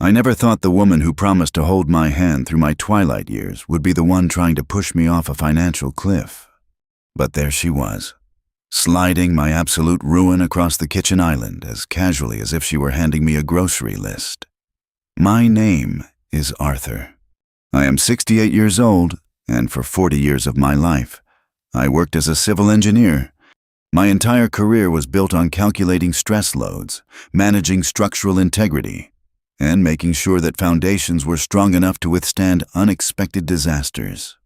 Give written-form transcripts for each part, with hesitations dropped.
I never thought the woman who promised to hold my hand through my twilight years would be the one trying to push me off a financial cliff. But there she was, sliding my absolute ruin across the kitchen island as casually as if she were handing me a grocery list. My name is Arthur. I am 68 years old, and for 40 years of my life, I worked as a civil engineer. My entire career was built on calculating stress loads, managing structural integrity, and making sure that foundations were strong enough to withstand unexpected disasters.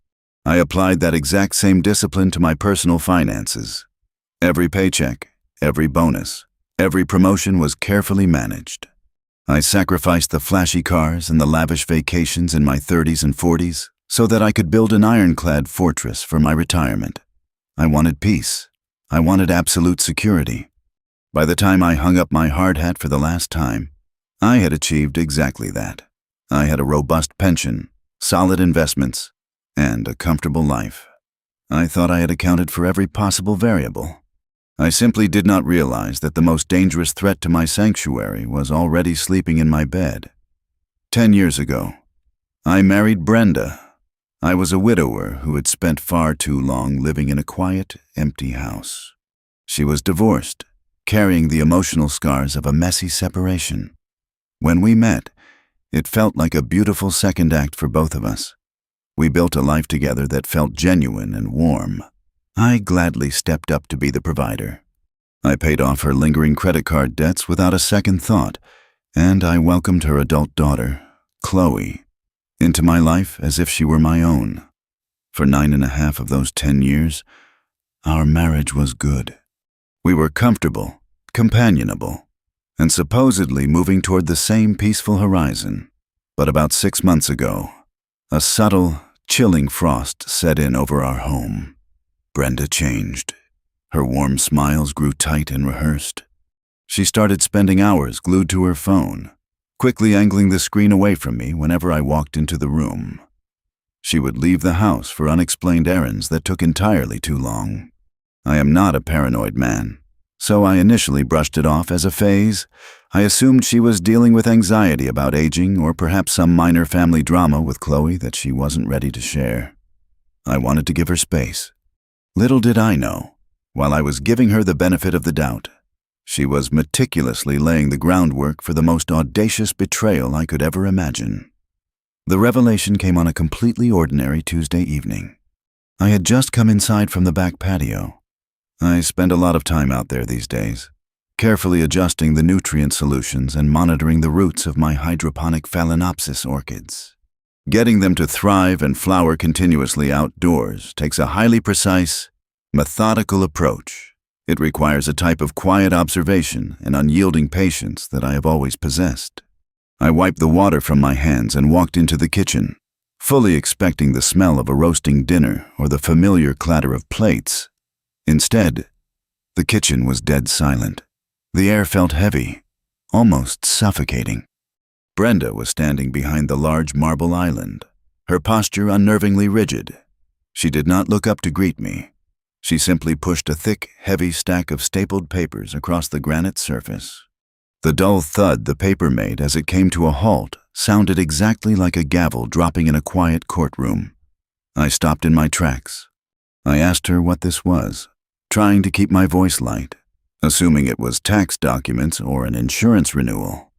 I applied that exact same discipline to my personal finances. Every paycheck, every bonus, every promotion was carefully managed. I sacrificed the flashy cars and the lavish vacations in my 30s and 40s so that I could build an ironclad fortress for my retirement. I wanted peace. I wanted absolute security. By the time I hung up my hard hat for the last time, I had achieved exactly that. I had a robust pension, solid investments, and a comfortable life. I thought I had accounted for every possible variable. I simply did not realize that the most dangerous threat to my sanctuary was already sleeping in my bed. 10 years ago, I married Brenda. I was a widower who had spent far too long living in a quiet, empty house. She was divorced, carrying the emotional scars of a messy separation. When we met, it felt like a beautiful second act for both of us. We built a life together that felt genuine and warm. I gladly stepped up to be the provider. I paid off her lingering credit card debts without a second thought, and I welcomed her adult daughter, Chloe, into my life as if she were my own. For 9.5 of those 10 years, our marriage was good. We were comfortable, companionable, and supposedly moving toward the same peaceful horizon. But about 6 months ago, a subtle, chilling frost set in over our home. Brenda changed. Her warm smiles grew tight and rehearsed. She started spending hours glued to her phone, quickly angling the screen away from me whenever I walked into the room. She would leave the house for unexplained errands that took entirely too long. I am not a paranoid man, so I initially brushed it off as a phase. I assumed she was dealing with anxiety about aging or perhaps some minor family drama with Chloe that she wasn't ready to share. I wanted to give her space. Little did I know, while I was giving her the benefit of the doubt, she was meticulously laying the groundwork for the most audacious betrayal I could ever imagine. The revelation came on a completely ordinary Tuesday evening. I had just come inside from the back patio. I spend a lot of time out there these days, carefully adjusting the nutrient solutions and monitoring the roots of my hydroponic phalaenopsis orchids. Getting them to thrive and flower continuously outdoors takes a highly precise, methodical approach. It requires a type of quiet observation and unyielding patience that I have always possessed. I wiped the water from my hands and walked into the kitchen, fully expecting the smell of a roasting dinner or the familiar clatter of plates. Instead, the kitchen was dead silent. The air felt heavy, almost suffocating. Brenda was standing behind the large marble island, her posture unnervingly rigid. She did not look up to greet me. She simply pushed a thick, heavy stack of stapled papers across the granite surface. The dull thud the paper made as it came to a halt sounded exactly like a gavel dropping in a quiet courtroom. I stopped in my tracks. I asked her what this was, trying to keep my voice light, assuming it was tax documents or an insurance renewal.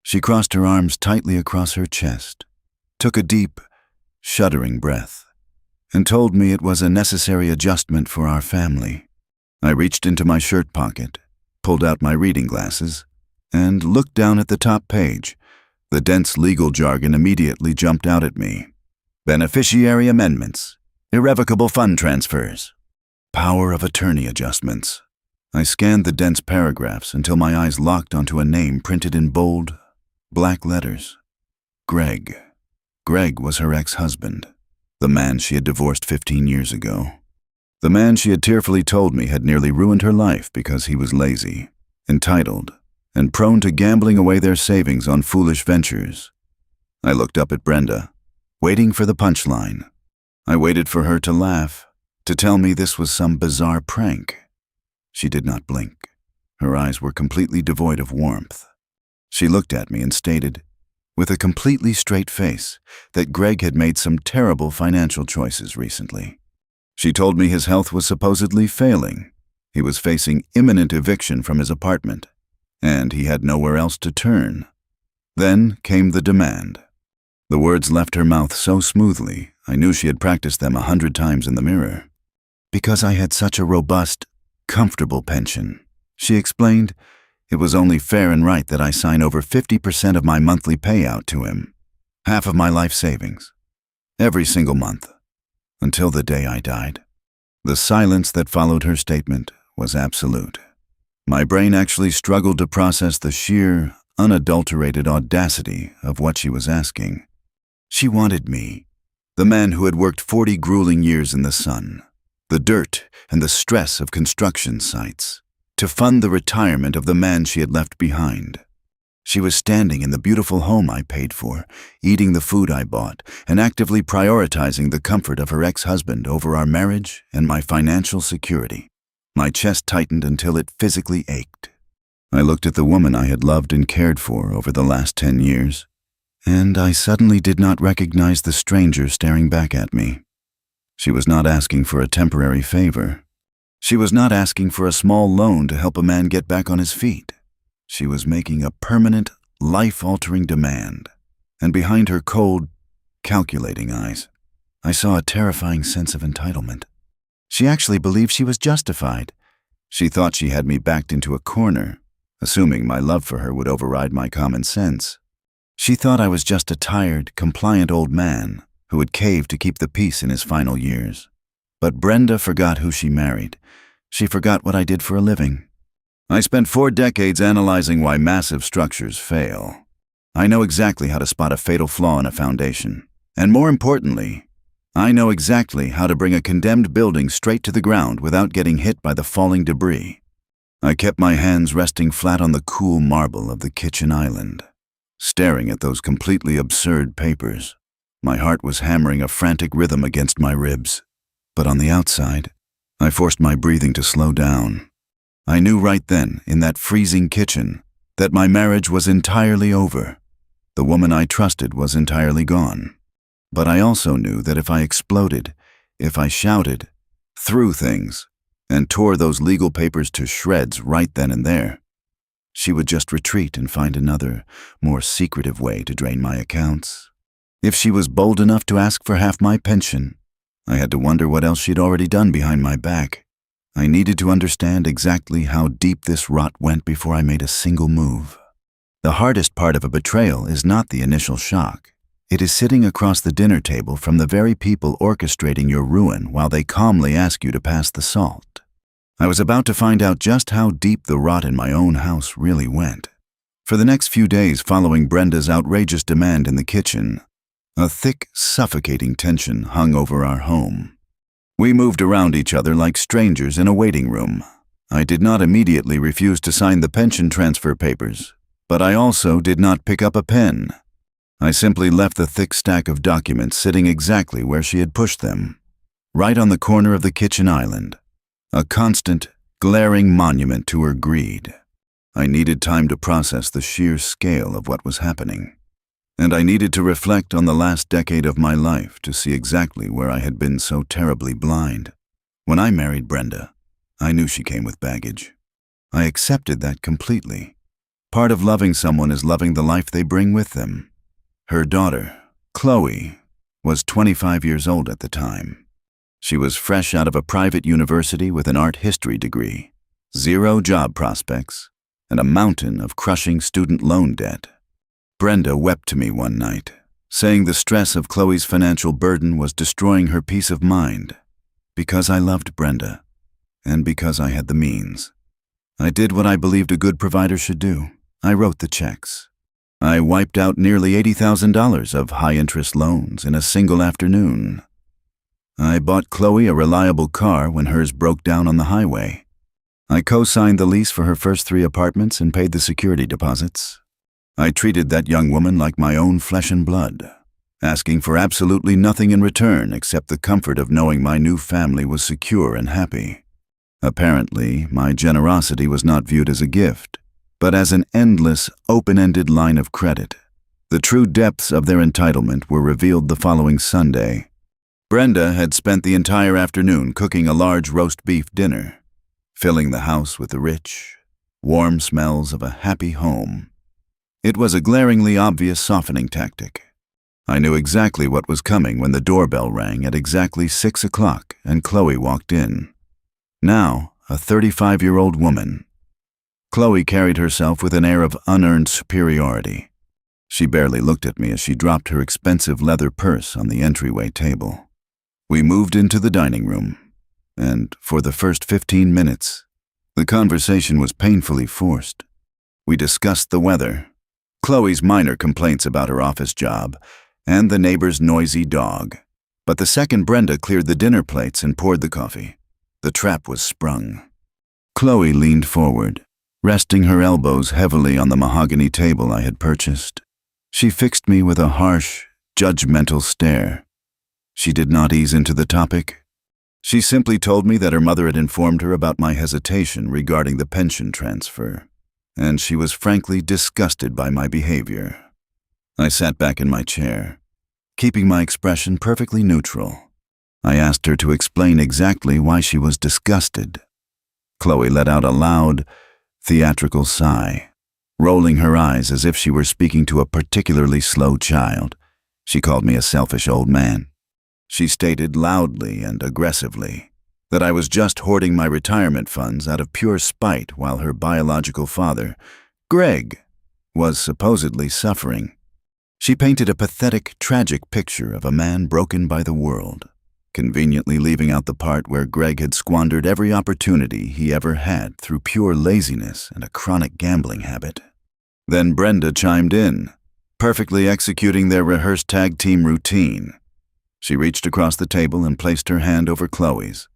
She crossed her arms tightly across her chest, took a deep, shuddering breath, and told me it was a necessary adjustment for our family. I reached into my shirt pocket, pulled out my reading glasses, and looked down at the top page. The dense legal jargon immediately jumped out at me. Beneficiary amendments, irrevocable fund transfers, power of attorney adjustments. I scanned the dense paragraphs until my eyes locked onto a name printed in bold, black letters. Greg. Greg was her ex-husband, the man she had divorced 15 years ago. The man she had tearfully told me had nearly ruined her life because he was lazy, entitled, and prone to gambling away their savings on foolish ventures. I looked up at Brenda, waiting for the punchline. I waited for her to laugh, to tell me this was some bizarre prank. She did not blink. Her eyes were completely devoid of warmth. She looked at me and stated, with a completely straight face, that Greg had made some terrible financial choices recently. She told me his health was supposedly failing. He was facing imminent eviction from his apartment, and he had nowhere else to turn. Then came the demand. The words left her mouth so smoothly, I knew she had practiced them 100 times in the mirror. Because I had such a robust, comfortable pension, she explained, it was only fair and right that I sign over 50% of my monthly payout to him, half of my life savings, every single month, until the day I died. The silence that followed her statement was absolute. My brain actually struggled to process the sheer, unadulterated audacity of what she was asking. She wanted me, the man who had worked 40 grueling years in the sun, the dirt and the stress of construction sites, to fund the retirement of the man she had left behind. She was standing in the beautiful home I paid for, eating the food I bought, and actively prioritizing the comfort of her ex-husband over our marriage and my financial security. My chest tightened until it physically ached. I looked at the woman I had loved and cared for over the last 10 years, and I suddenly did not recognize the stranger staring back at me. She was not asking for a temporary favor. She was not asking for a small loan to help a man get back on his feet. She was making a permanent, life-altering demand, and behind her cold, calculating eyes, I saw a terrifying sense of entitlement. She actually believed she was justified. She thought she had me backed into a corner, assuming my love for her would override my common sense. She thought I was just a tired, compliant old man who would cave to keep the peace in his final years. But Brenda forgot who she married. She forgot what I did for a living. I spent 4 decades analyzing why massive structures fail. I know exactly how to spot a fatal flaw in a foundation. And more importantly, I know exactly how to bring a condemned building straight to the ground without getting hit by the falling debris. I kept my hands resting flat on the cool marble of the kitchen island, staring at those completely absurd papers. My heart was hammering a frantic rhythm against my ribs. But on the outside, I forced my breathing to slow down. I knew right then, in that freezing kitchen, that my marriage was entirely over. The woman I trusted was entirely gone. But I also knew that if I exploded, if I shouted, threw things, and tore those legal papers to shreds right then and there, she would just retreat and find another, more secretive way to drain my accounts. If she was bold enough to ask for half my pension, I had to wonder what else she'd already done behind my back. I needed to understand exactly how deep this rot went before I made a single move. The hardest part of a betrayal is not the initial shock. It is sitting across the dinner table from the very people orchestrating your ruin while they calmly ask you to pass the salt. I was about to find out just how deep the rot in my own house really went. For the next few days following Brenda's outrageous demand in the kitchen, a thick, suffocating tension hung over our home. We moved around each other like strangers in a waiting room. I did not immediately refuse to sign the pension transfer papers, but I also did not pick up a pen. I simply left the thick stack of documents sitting exactly where she had pushed them, right on the corner of the kitchen island, a constant, glaring monument to her greed. I needed time to process the sheer scale of what was happening. And I needed to reflect on the last decade of my life to see exactly where I had been so terribly blind. When I married Brenda, I knew she came with baggage. I accepted that completely. Part of loving someone is loving the life they bring with them. Her daughter, Chloe, was 25 years old at the time. She was fresh out of a private university with an art history degree, 0 job prospects, and a mountain of crushing student loan debt. Brenda wept to me one night, saying the stress of Chloe's financial burden was destroying her peace of mind. Because I loved Brenda, and because I had the means, I did what I believed a good provider should do. I wrote the checks. I wiped out nearly $80,000 of high-interest loans in a single afternoon. I bought Chloe a reliable car when hers broke down on the highway. I co-signed the lease for her first 3 apartments and paid the security deposits. I treated that young woman like my own flesh and blood, asking for absolutely nothing in return except the comfort of knowing my new family was secure and happy. Apparently, my generosity was not viewed as a gift, but as an endless, open-ended line of credit. The true depths of their entitlement were revealed the following Sunday. Brenda had spent the entire afternoon cooking a large roast beef dinner, filling the house with the rich, warm smells of a happy home. It was a glaringly obvious softening tactic. I knew exactly what was coming when the doorbell rang at exactly 6 o'clock and Chloe walked in. Now, a 35-year-old woman. Chloe carried herself with an air of unearned superiority. She barely looked at me as she dropped her expensive leather purse on the entryway table. We moved into the dining room, and for the first 15 minutes, the conversation was painfully forced. We discussed the weather, Chloe's minor complaints about her office job, and the neighbor's noisy dog. But the second Brenda cleared the dinner plates and poured the coffee, the trap was sprung. Chloe leaned forward, resting her elbows heavily on the mahogany table I had purchased. She fixed me with a harsh, judgmental stare. She did not ease into the topic. She simply told me that her mother had informed her about my hesitation regarding the pension transfer, and she was frankly disgusted by my behavior. I sat back in my chair, keeping my expression perfectly neutral. I asked her to explain exactly why she was disgusted. Chloe let out a loud, theatrical sigh, rolling her eyes as if she were speaking to a particularly slow child. She called me a selfish old man. She stated loudly and aggressively that I was just hoarding my retirement funds out of pure spite while her biological father, Greg, was supposedly suffering. She painted a pathetic, tragic picture of a man broken by the world, conveniently leaving out the part where Greg had squandered every opportunity he ever had through pure laziness and a chronic gambling habit. Then Brenda chimed in, perfectly executing their rehearsed tag team routine. She reached across the table and placed her hand over Chloe's,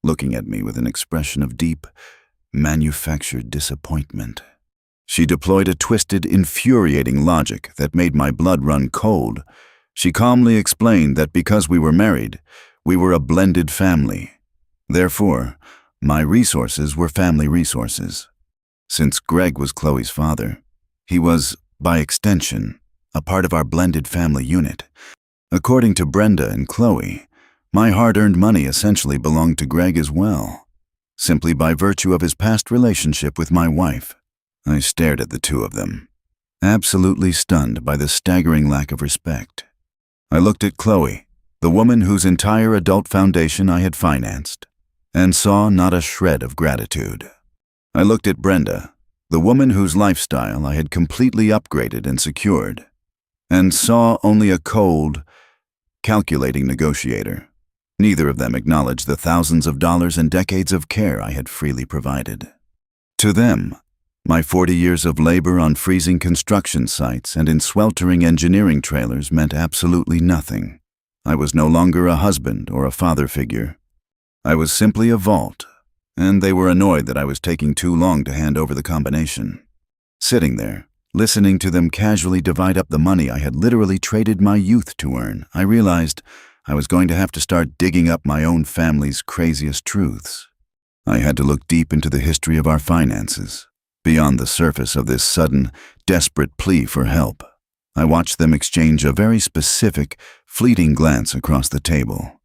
looking at me with an expression of deep, manufactured disappointment. She deployed a twisted, infuriating logic that made my blood run cold. She calmly explained that because we were married, we were a blended family. Therefore, my resources were family resources. Since Greg was Chloe's father, he was, by extension, a part of our blended family unit. According to Brenda and Chloe, my hard-earned money essentially belonged to Greg as well, simply by virtue of his past relationship with my wife. I stared at the two of them, absolutely stunned by the staggering lack of respect. I looked at Chloe, the woman whose entire adult foundation I had financed, and saw not a shred of gratitude. I looked at Brenda, the woman whose lifestyle I had completely upgraded and secured, and saw only a cold, calculating negotiator. Neither of them acknowledged the thousands of dollars and decades of care I had freely provided. To them, my 40 years of labor on freezing construction sites and in sweltering engineering trailers meant absolutely nothing. I was no longer a husband or a father figure. I was simply a vault, and they were annoyed that I was taking too long to hand over the combination. Sitting there, listening to them casually divide up the money I had literally traded my youth to earn, I realized I was going to have to start digging up my own family's craziest truths. I had to look deep into the history of our finances, beyond the surface of this sudden, desperate plea for help. I watched them exchange a very specific, fleeting glance across the table.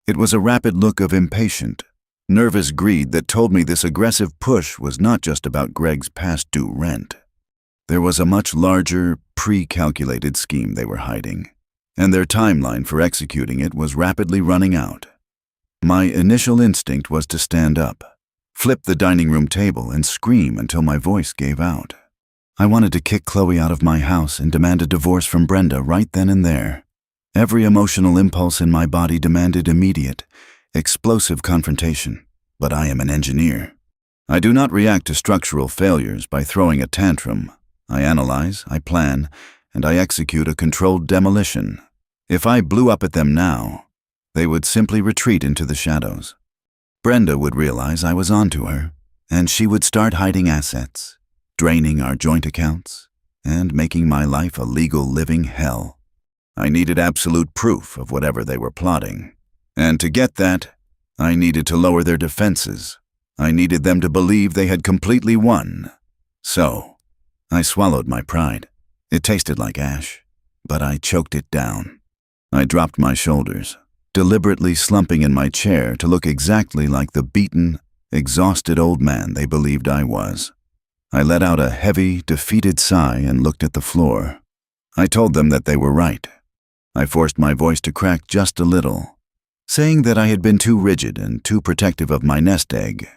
It was a rapid look of impatient, nervous greed that told me this aggressive push was not just about Greg's past due rent. There was a much larger, pre-calculated scheme they were hiding, and their timeline for executing it was rapidly running out. My initial instinct was to stand up, flip the dining room table, and scream until my voice gave out. I wanted to kick Chloe out of my house and demand a divorce from Brenda right then and there. Every emotional impulse in my body demanded immediate, explosive confrontation, but I am an engineer. I do not react to structural failures by throwing a tantrum. I analyze, I plan, and I execute a controlled demolition. If I blew up at them now, they would simply retreat into the shadows. Brenda would realize I was onto her, and she would start hiding assets, draining our joint accounts, and making my life a legal living hell. I needed absolute proof of whatever they were plotting. And to get that, I needed to lower their defenses. I needed them to believe they had completely won. So, I swallowed my pride. It tasted like ash. but I choked it down. I dropped my shoulders, deliberately slumping in my chair to look exactly like the beaten, exhausted old man they believed I was. I let out a heavy, defeated sigh and looked at the floor. I told them that they were right. I forced my voice to crack just a little, saying that I had been too rigid and too protective of my nest egg.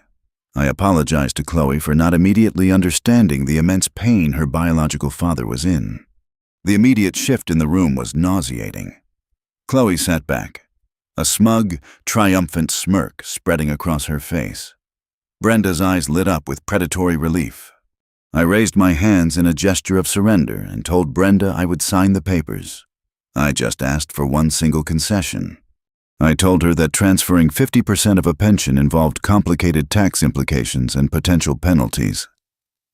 I apologized to Chloe for not immediately understanding the immense pain her biological father was in. The immediate shift in the room was nauseating. Chloe sat back, a smug, triumphant smirk spreading across her face. Brenda's eyes lit up with predatory relief. I raised my hands in a gesture of surrender and told Brenda I would sign the papers. I just asked for one single concession. I told her that transferring 50% of a pension involved complicated tax implications and potential penalties.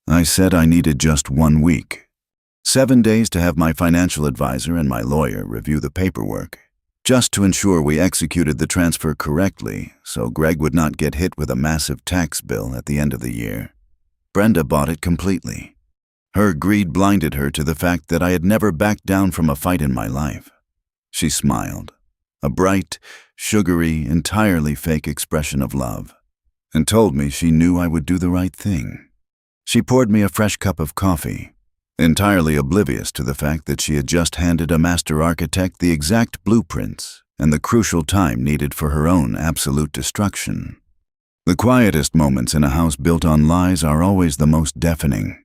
I said I needed just 1 week. 7 days to have my financial advisor and my lawyer review the paperwork, just to ensure we executed the transfer correctly so Greg would not get hit with a massive tax bill at the end of the year. Brenda bought it completely. Her greed blinded her to the fact that I had never backed down from a fight in my life. She smiled, a bright, sugary, entirely fake expression of love, and told me she knew I would do the right thing. She poured me a fresh cup of coffee, entirely oblivious to the fact that she had just handed a master architect the exact blueprints and the crucial time needed for her own absolute destruction. The quietest moments in a house built on lies are always the most deafening.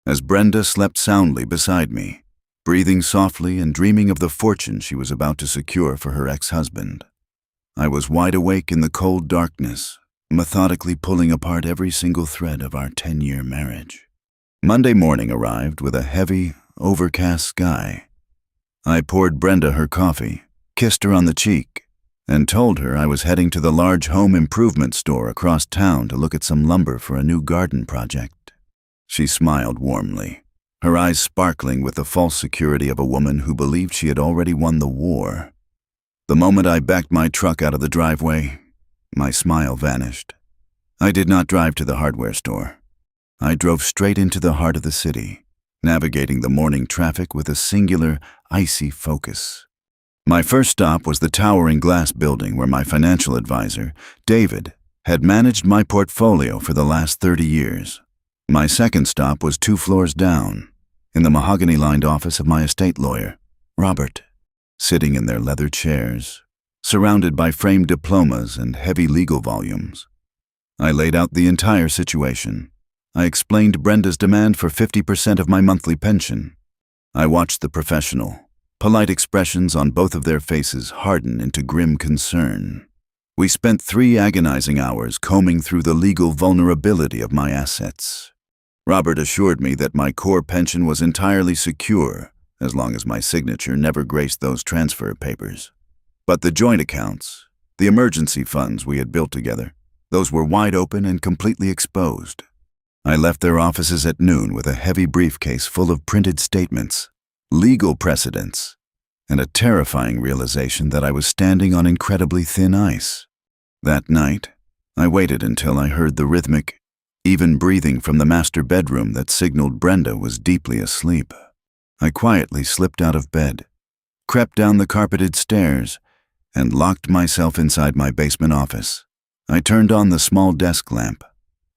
As Brenda slept soundly beside me, breathing softly and dreaming of the fortune she was about to secure for her ex-husband, I was wide awake in the cold darkness, methodically pulling apart every single thread of our 10-year marriage. Monday morning arrived with a heavy, overcast sky. I poured Brenda her coffee, kissed her on the cheek, and told her I was heading to the large home improvement store across town to look at some lumber for a new garden project. She smiled warmly, her eyes sparkling with the false security of a woman who believed she had already won the war. The moment I backed my truck out of the driveway, my smile vanished. I did not drive to the hardware store. I drove straight into the heart of the city, navigating the morning traffic with a singular, icy focus. My first stop was the towering glass building where my financial advisor, David, had managed my portfolio for the last 30 years. My second stop was 2 floors down, in the mahogany-lined office of my estate lawyer, Robert, sitting in their leather chairs, surrounded by framed diplomas and heavy legal volumes. I laid out the entire situation. I explained Brenda's demand for 50% of my monthly pension. I watched the professional, polite expressions on both of their faces harden into grim concern. We spent 3 agonizing hours combing through the legal vulnerability of my assets. Robert assured me that my core pension was entirely secure, as long as my signature never graced those transfer papers. But the joint accounts, the emergency funds we had built together, those were wide open and completely exposed. I left their offices at noon with a heavy briefcase full of printed statements, legal precedents, and a terrifying realization that I was standing on incredibly thin ice. That night, I waited until I heard the rhythmic, even breathing from the master bedroom that signaled Brenda was deeply asleep. I quietly slipped out of bed, crept down the carpeted stairs, and locked myself inside my basement office. I turned on the small desk lamp,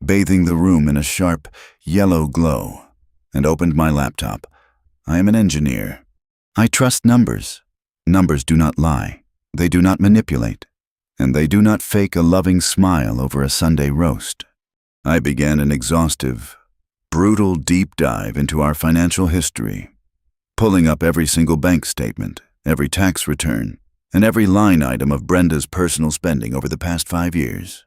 bathing the room in a sharp, yellow glow, and opened my laptop. I am an engineer. I trust numbers. Numbers do not lie. They do not manipulate. And they do not fake a loving smile over a Sunday roast. I began an exhaustive, brutal deep dive into our financial history, pulling up every single bank statement, every tax return, and every line item of Brenda's personal spending over the past 5 years.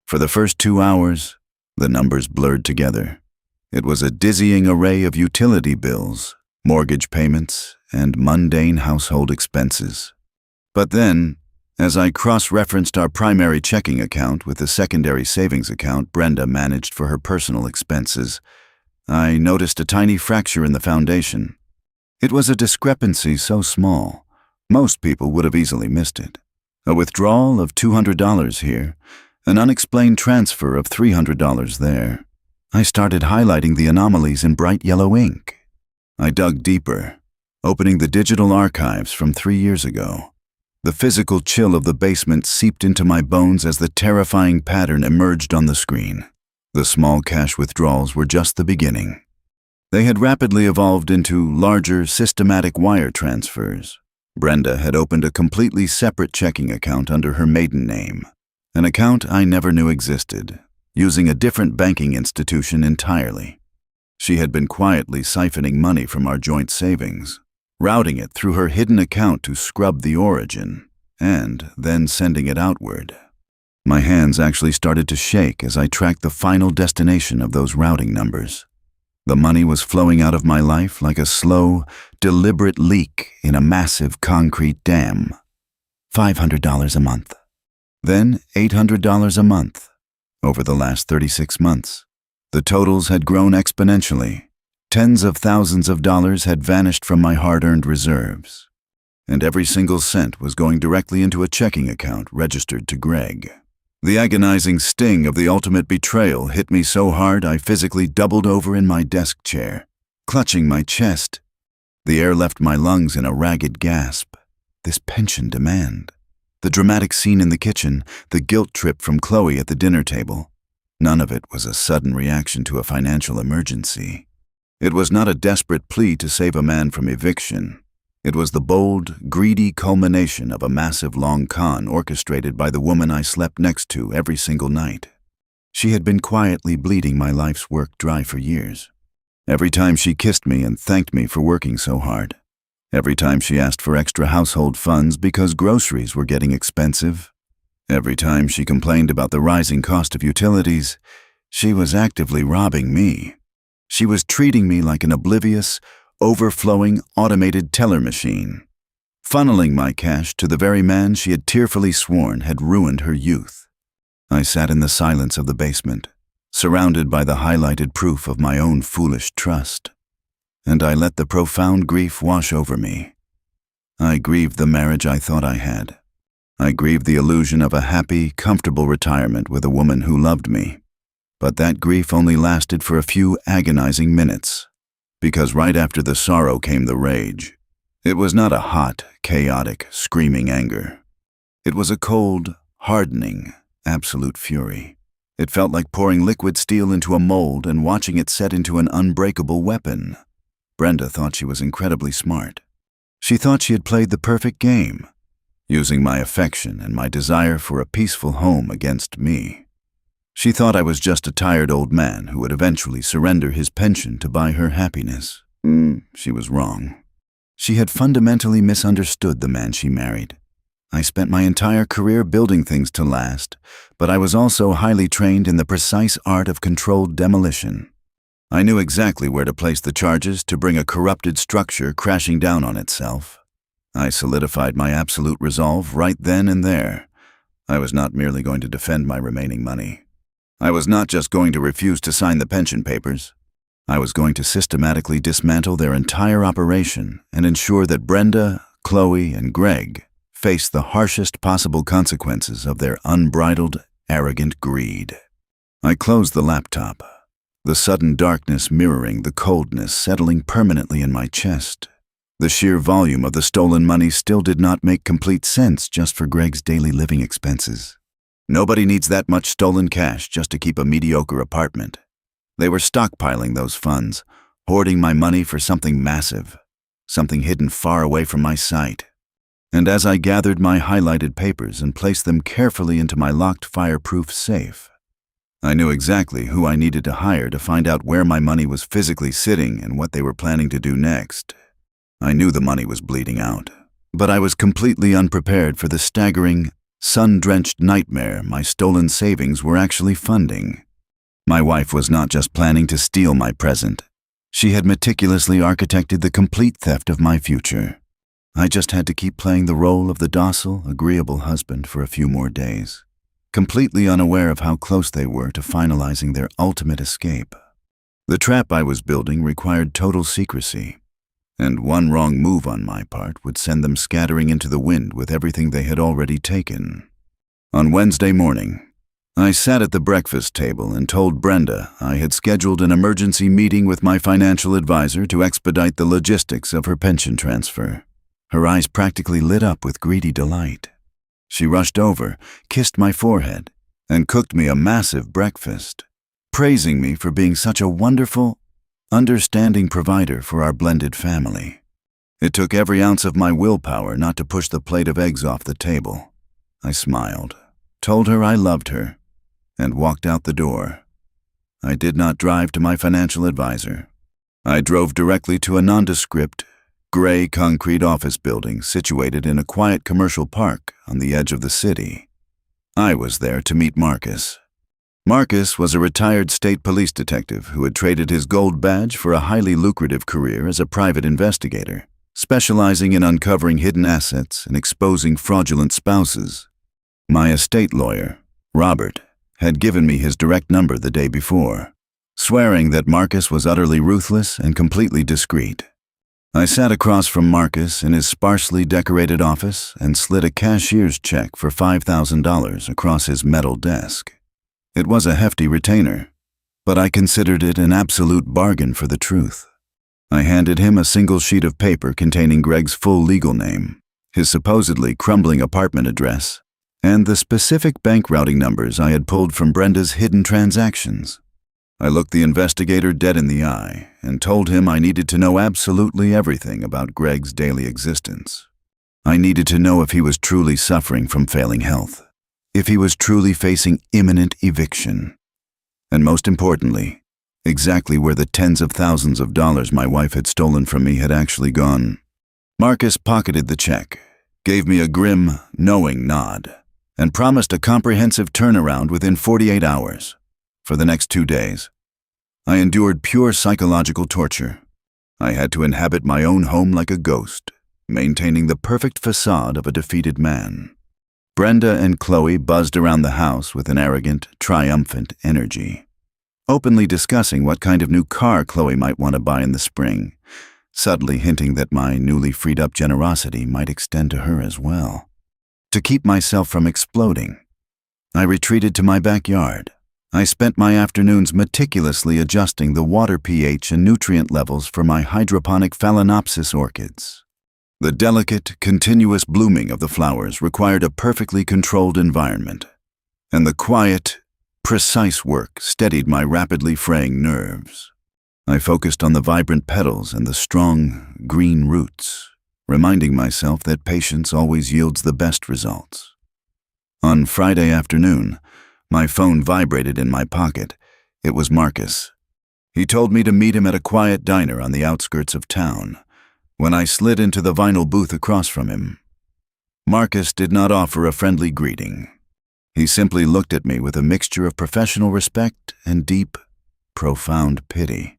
For the first 2 hours, the numbers blurred together. It was a dizzying array of utility bills, mortgage payments, and mundane household expenses. But then, as I cross-referenced our primary checking account with the secondary savings account Brenda managed for her personal expenses, I noticed a tiny fracture in the foundation. It was a discrepancy so small, most people would have easily missed it. A withdrawal of $200 here, an unexplained transfer of $300 there. I started highlighting the anomalies in bright yellow ink. I dug deeper, Opening the digital archives from 3 years ago, the physical chill of the basement seeped into my bones as the terrifying pattern emerged on the screen. The small cash withdrawals were just the beginning. They had rapidly evolved into larger, systematic wire transfers. Brenda had opened a completely separate checking account under her maiden name, an account I never knew existed, using a different banking institution entirely. She had been quietly siphoning money from our joint savings, routing it through her hidden account to scrub the origin, and then sending it outward. My hands actually started to shake as I tracked the final destination of those routing numbers. The money was flowing out of my life like a slow, deliberate leak in a massive concrete dam. $500 a month. Then $800 a month. Over the last 36 months, the totals had grown exponentially. Tens of thousands of dollars had vanished from my hard-earned reserves, and every single cent was going directly into a checking account registered to Greg. The agonizing sting of the ultimate betrayal hit me so hard I physically doubled over in my desk chair, clutching my chest. The air left my lungs in a ragged gasp. This pension demand. The dramatic scene in the kitchen, the guilt trip from Chloe at the dinner table. None of it was a sudden reaction to a financial emergency. It was not a desperate plea to save a man from eviction. It was the bold, greedy culmination of a massive long con orchestrated by the woman I slept next to every single night. She had been quietly bleeding my life's work dry for years. Every time she kissed me and thanked me for working so hard. Every time she asked for extra household funds because groceries were getting expensive. Every time she complained about the rising cost of utilities, she was actively robbing me. She was treating me like an oblivious, overflowing, automated teller machine, funneling my cash to the very man she had tearfully sworn had ruined her youth. I sat in the silence of the basement, surrounded by the highlighted proof of my own foolish trust, and I let the profound grief wash over me. I grieved the marriage I thought I had. I grieved the illusion of a happy, comfortable retirement with a woman who loved me. But that grief only lasted for a few agonizing minutes, because right after the sorrow came the rage. It was not a hot, chaotic, screaming anger. It was a cold, hardening, absolute fury. It felt like pouring liquid steel into a mold and watching it set into an unbreakable weapon. Brenda thought she was incredibly smart. She thought she had played the perfect game, using my affection and my desire for a peaceful home against me. She thought I was just a tired old man who would eventually surrender his pension to buy her happiness. She was wrong. She had fundamentally misunderstood the man she married. I spent my entire career building things to last, but I was also highly trained in the precise art of controlled demolition. I knew exactly where to place the charges to bring a corrupted structure crashing down on itself. I solidified my absolute resolve right then and there. I was not merely going to defend my remaining money. I was not just going to refuse to sign the pension papers. I was going to systematically dismantle their entire operation and ensure that Brenda, Chloe, and Greg faced the harshest possible consequences of their unbridled, arrogant greed. I closed the laptop, the sudden darkness mirroring the coldness settling permanently in my chest. The sheer volume of the stolen money still did not make complete sense just for Greg's daily living expenses. Nobody needs that much stolen cash just to keep a mediocre apartment. They were stockpiling those funds, hoarding my money for something massive, something hidden far away from my sight. And as I gathered my highlighted papers and placed them carefully into my locked fireproof safe, I knew exactly who I needed to hire to find out where my money was physically sitting and what they were planning to do next. I knew the money was bleeding out, but I was completely unprepared for the staggering, sun-drenched nightmare my stolen savings were actually funding. My wife was not just planning to steal my present. She had meticulously architected the complete theft of my future. I just had to keep playing the role of the docile, agreeable husband for a few more days, completely unaware of how close they were to finalizing their ultimate escape. The trap I was building required total secrecy, and one wrong move on my part would send them scattering into the wind with everything they had already taken. On Wednesday morning, I sat at the breakfast table and told Brenda I had scheduled an emergency meeting with my financial advisor to expedite the logistics of her pension transfer. Her eyes practically lit up with greedy delight. She rushed over, kissed my forehead, and cooked me a massive breakfast, praising me for being such a wonderful, understanding provider for our blended family. It took every ounce of my willpower not to push the plate of eggs off the table. I smiled, told her I loved her, and walked out the door. I did not drive to my financial advisor. I drove directly to a nondescript, gray concrete office building situated in a quiet commercial park on the edge of the city. I was there to meet Marcus. Marcus was a retired state police detective who had traded his gold badge for a highly lucrative career as a private investigator, specializing in uncovering hidden assets and exposing fraudulent spouses. My estate lawyer, Robert, had given me his direct number the day before, swearing that Marcus was utterly ruthless and completely discreet. I sat across from Marcus in his sparsely decorated office and slid a cashier's check for $5,000 across his metal desk. It was a hefty retainer, but I considered it an absolute bargain for the truth. I handed him a single sheet of paper containing Greg's full legal name, his supposedly crumbling apartment address, and the specific bank routing numbers I had pulled from Brenda's hidden transactions. I looked the investigator dead in the eye and told him I needed to know absolutely everything about Greg's daily existence. I needed to know if he was truly suffering from failing health, if he was truly facing imminent eviction, and most importantly, exactly where the tens of thousands of dollars my wife had stolen from me had actually gone. Marcus pocketed the check, gave me a grim, knowing nod, and promised a comprehensive turnaround within 48 hours. For the next 2 days, I endured pure psychological torture. I had to inhabit my own home like a ghost, maintaining the perfect facade of a defeated man. Brenda and Chloe buzzed around the house with an arrogant, triumphant energy, openly discussing what kind of new car Chloe might want to buy in the spring, subtly hinting that my newly freed-up generosity might extend to her as well. To keep myself from exploding, I retreated to my backyard. I spent my afternoons meticulously adjusting the water pH and nutrient levels for my hydroponic Phalaenopsis orchids. The delicate, continuous blooming of the flowers required a perfectly controlled environment, and the quiet, precise work steadied my rapidly fraying nerves. I focused on the vibrant petals and the strong, green roots, reminding myself that patience always yields the best results. On Friday afternoon, my phone vibrated in my pocket. It was Marcus. He told me to meet him at a quiet diner on the outskirts of town. When I slid into the vinyl booth across from him, Marcus did not offer a friendly greeting. He simply looked at me with a mixture of professional respect and deep, profound pity.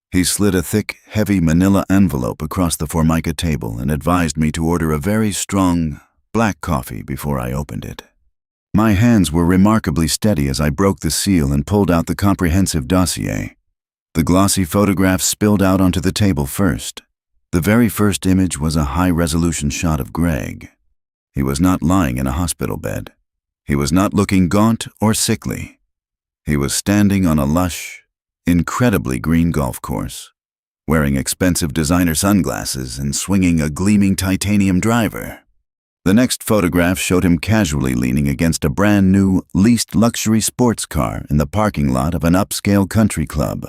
He slid a thick, heavy manila envelope across the Formica table and advised me to order a very strong, black coffee before I opened it. My hands were remarkably steady as I broke the seal and pulled out the comprehensive dossier. The glossy photographs spilled out onto the table first. The very first image was a high-resolution shot of Greg. He was not lying in a hospital bed. He was not looking gaunt or sickly. He was standing on a lush, incredibly green golf course, wearing expensive designer sunglasses and swinging a gleaming titanium driver. The next photograph showed him casually leaning against a brand-new, leased luxury sports car in the parking lot of an upscale country club.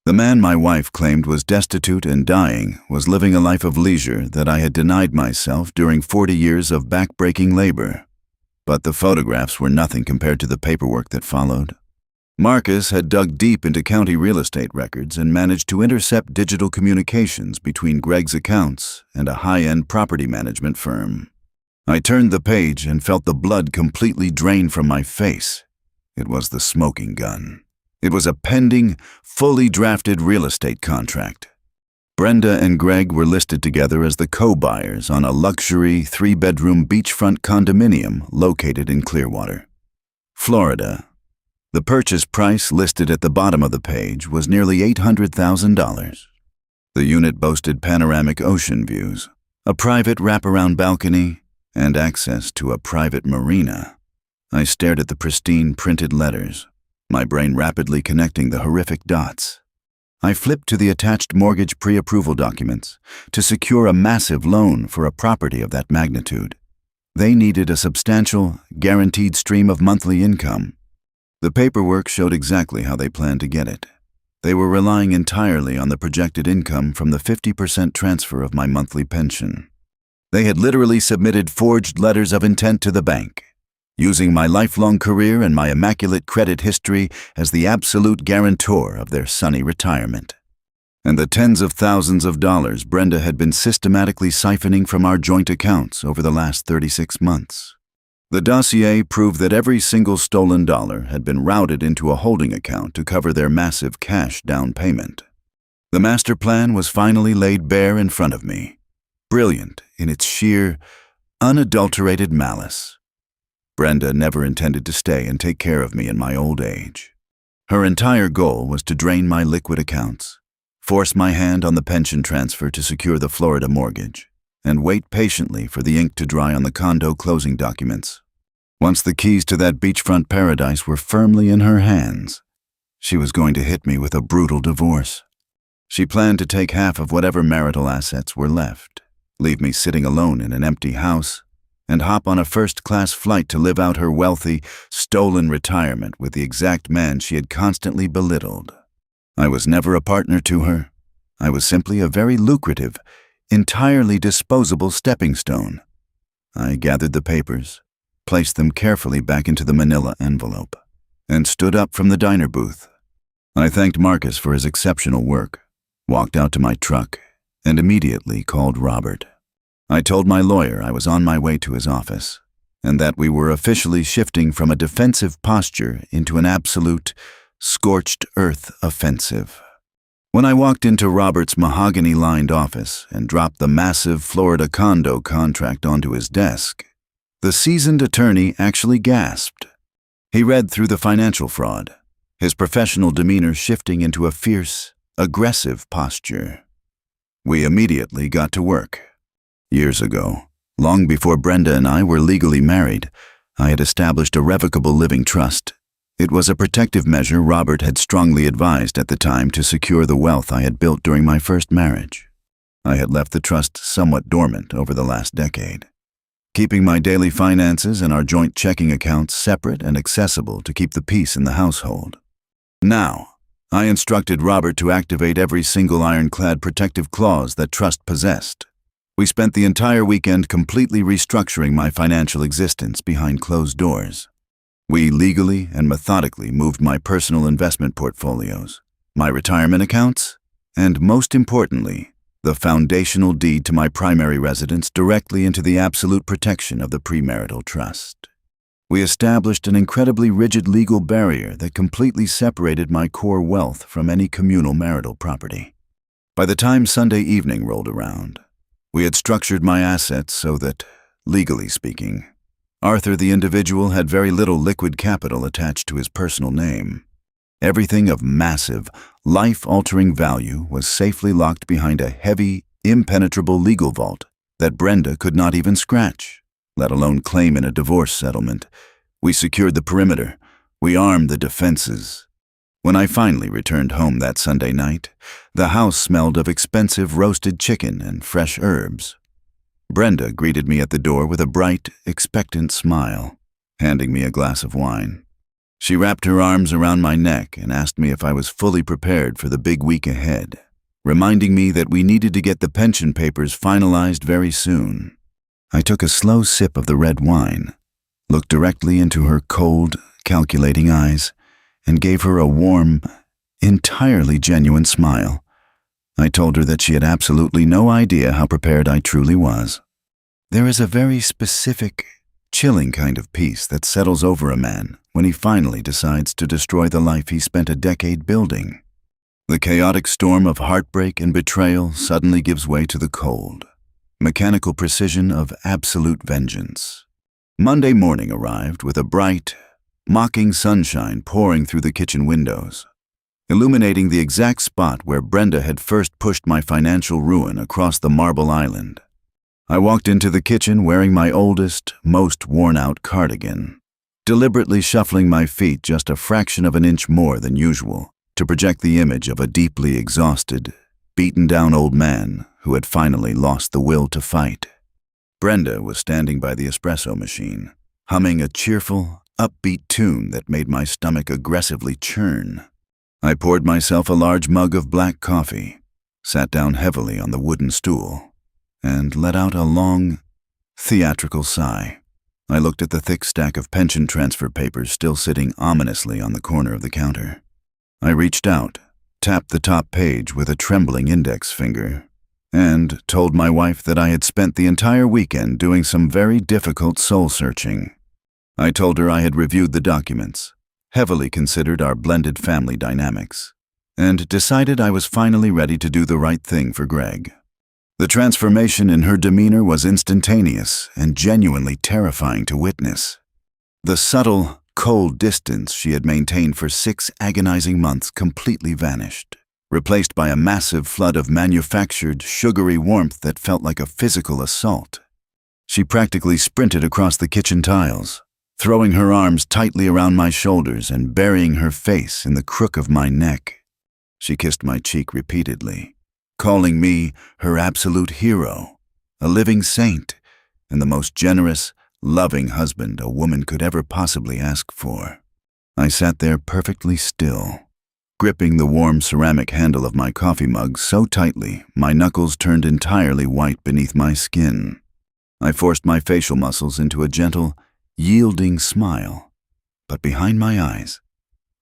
The man my wife claimed was destitute and dying was living a life of leisure that I had denied myself during 40 years of back-breaking labor. But the photographs were nothing compared to the paperwork that followed. Marcus had dug deep into county real estate records and managed to intercept digital communications between Greg's accounts and a high-end property management firm. I turned the page and felt the blood completely drain from my face. It was the smoking gun. It was a pending, fully drafted real estate contract. Brenda and Greg were listed together as the co-buyers on a luxury 3-bedroom beachfront condominium located in Clearwater, Florida. The purchase price listed at the bottom of the page was nearly $800,000. The unit boasted panoramic ocean views, a private wraparound balcony, and access to a private marina. I stared at the pristine printed letters, my brain rapidly connecting the horrific dots. I flipped to the attached mortgage pre-approval documents to secure a massive loan for a property of that magnitude. They needed a substantial, guaranteed stream of monthly income. The paperwork showed exactly how they planned to get it. They were relying entirely on the projected income from the 50% transfer of my monthly pension. They had literally submitted forged letters of intent to the bank, using my lifelong career and my immaculate credit history as the absolute guarantor of their sunny retirement. And the tens of thousands of dollars Brenda had been systematically siphoning from our joint accounts over the last 36 months. The dossier proved that every single stolen dollar had been routed into a holding account to cover their massive cash down payment. The master plan was finally laid bare in front of me, brilliant in its sheer, unadulterated malice. Brenda never intended to stay and take care of me in my old age. Her entire goal was to drain my liquid accounts, force my hand on the pension transfer to secure the Florida mortgage, and wait patiently for the ink to dry on the condo closing documents. Once the keys to that beachfront paradise were firmly in her hands, she was going to hit me with a brutal divorce. She planned to take half of whatever marital assets were left, leave me sitting alone in an empty house, and hop on a first-class flight to live out her wealthy, stolen retirement with the exact man she had constantly belittled. I was never a partner to her. I was simply a very lucrative, entirely disposable stepping stone. I gathered the papers, placed them carefully back into the manila envelope, and stood up from the diner booth. I thanked Marcus for his exceptional work, walked out to my truck, and immediately called Robert. I told my lawyer I was on my way to his office, and that we were officially shifting from a defensive posture into an absolute, scorched earth offensive. When I walked into Robert's mahogany-lined office and dropped the massive Florida condo contract onto his desk, the seasoned attorney actually gasped. He read through the financial fraud, his professional demeanor shifting into a fierce, aggressive posture. We immediately got to work. Years ago, long before Brenda and I were legally married, I had established a revocable living trust. It was a protective measure Robert had strongly advised at the time to secure the wealth I had built during my first marriage. I had left the trust somewhat dormant over the last decade, keeping my daily finances and our joint checking accounts separate and accessible to keep the peace in the household. Now, I instructed Robert to activate every single ironclad protective clause that trust possessed. We spent the entire weekend completely restructuring my financial existence behind closed doors. We legally and methodically moved my personal investment portfolios, my retirement accounts, and most importantly, the foundational deed to my primary residence directly into the absolute protection of the premarital trust. We established an incredibly rigid legal barrier that completely separated my core wealth from any communal marital property. By the time Sunday evening rolled around, we had structured my assets so that, legally speaking, Arthur the individual had very little liquid capital attached to his personal name. Everything of massive, life-altering value was safely locked behind a heavy, impenetrable legal vault that Brenda could not even scratch, let alone claim in a divorce settlement. We secured the perimeter. We armed the defenses. When I finally returned home that Sunday night, the house smelled of expensive roasted chicken and fresh herbs. Brenda greeted me at the door with a bright, expectant smile, handing me a glass of wine. She wrapped her arms around my neck and asked me if I was fully prepared for the big week ahead, reminding me that we needed to get the pension papers finalized very soon. I took a slow sip of the red wine, looked directly into her cold, calculating eyes, and gave her a warm, entirely genuine smile. I told her that she had absolutely no idea how prepared I truly was. There is a very specific, chilling kind of peace that settles over a man when he finally decides to destroy the life he spent a decade building. The chaotic storm of heartbreak and betrayal suddenly gives way to the cold, mechanical precision of absolute vengeance. Monday morning arrived with a bright, mocking sunshine pouring through the kitchen windows, illuminating the exact spot where Brenda had first pushed my financial ruin across the marble island. I walked into the kitchen wearing my oldest, most worn-out cardigan. deliberately shuffling my feet just a fraction of an inch more than usual to project the image of a deeply exhausted, beaten-down old man who had finally lost the will to fight. Brenda was standing by the espresso machine, humming a cheerful, upbeat tune that made my stomach aggressively churn. I poured myself a large mug of black coffee, sat down heavily on the wooden stool, and let out a long, theatrical sigh. I looked at the thick stack of pension transfer papers still sitting ominously on the corner of the counter. I reached out, tapped the top page with a trembling index finger, and told my wife that I had spent the entire weekend doing some very difficult soul-searching. I told her I had reviewed the documents, heavily considered our blended family dynamics, and decided I was finally ready to do the right thing for Greg. The transformation in her demeanor was instantaneous and genuinely terrifying to witness. The subtle, cold distance she had maintained for 6 agonizing months completely vanished, replaced by a massive flood of manufactured, sugary warmth that felt like a physical assault. She practically sprinted across the kitchen tiles, throwing her arms tightly around my shoulders and burying her face in the crook of my neck. She kissed my cheek repeatedly, calling me her absolute hero, a living saint, and the most generous, loving husband a woman could ever possibly ask for. I sat there perfectly still, gripping the warm ceramic handle of my coffee mug so tightly my knuckles turned entirely white beneath my skin. I forced my facial muscles into a gentle, yielding smile, but behind my eyes,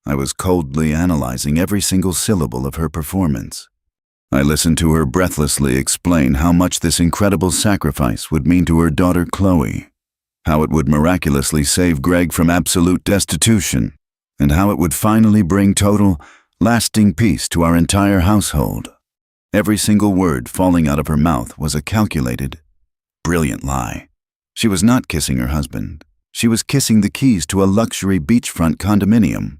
I was coldly analyzing every single syllable of her performance. I listened to her breathlessly explain how much this incredible sacrifice would mean to her daughter Chloe, how it would miraculously save Greg from absolute destitution, and how it would finally bring total, lasting peace to our entire household. Every single word falling out of her mouth was a calculated, brilliant lie. She was not kissing her husband. She was kissing the keys to a luxury beachfront condominium.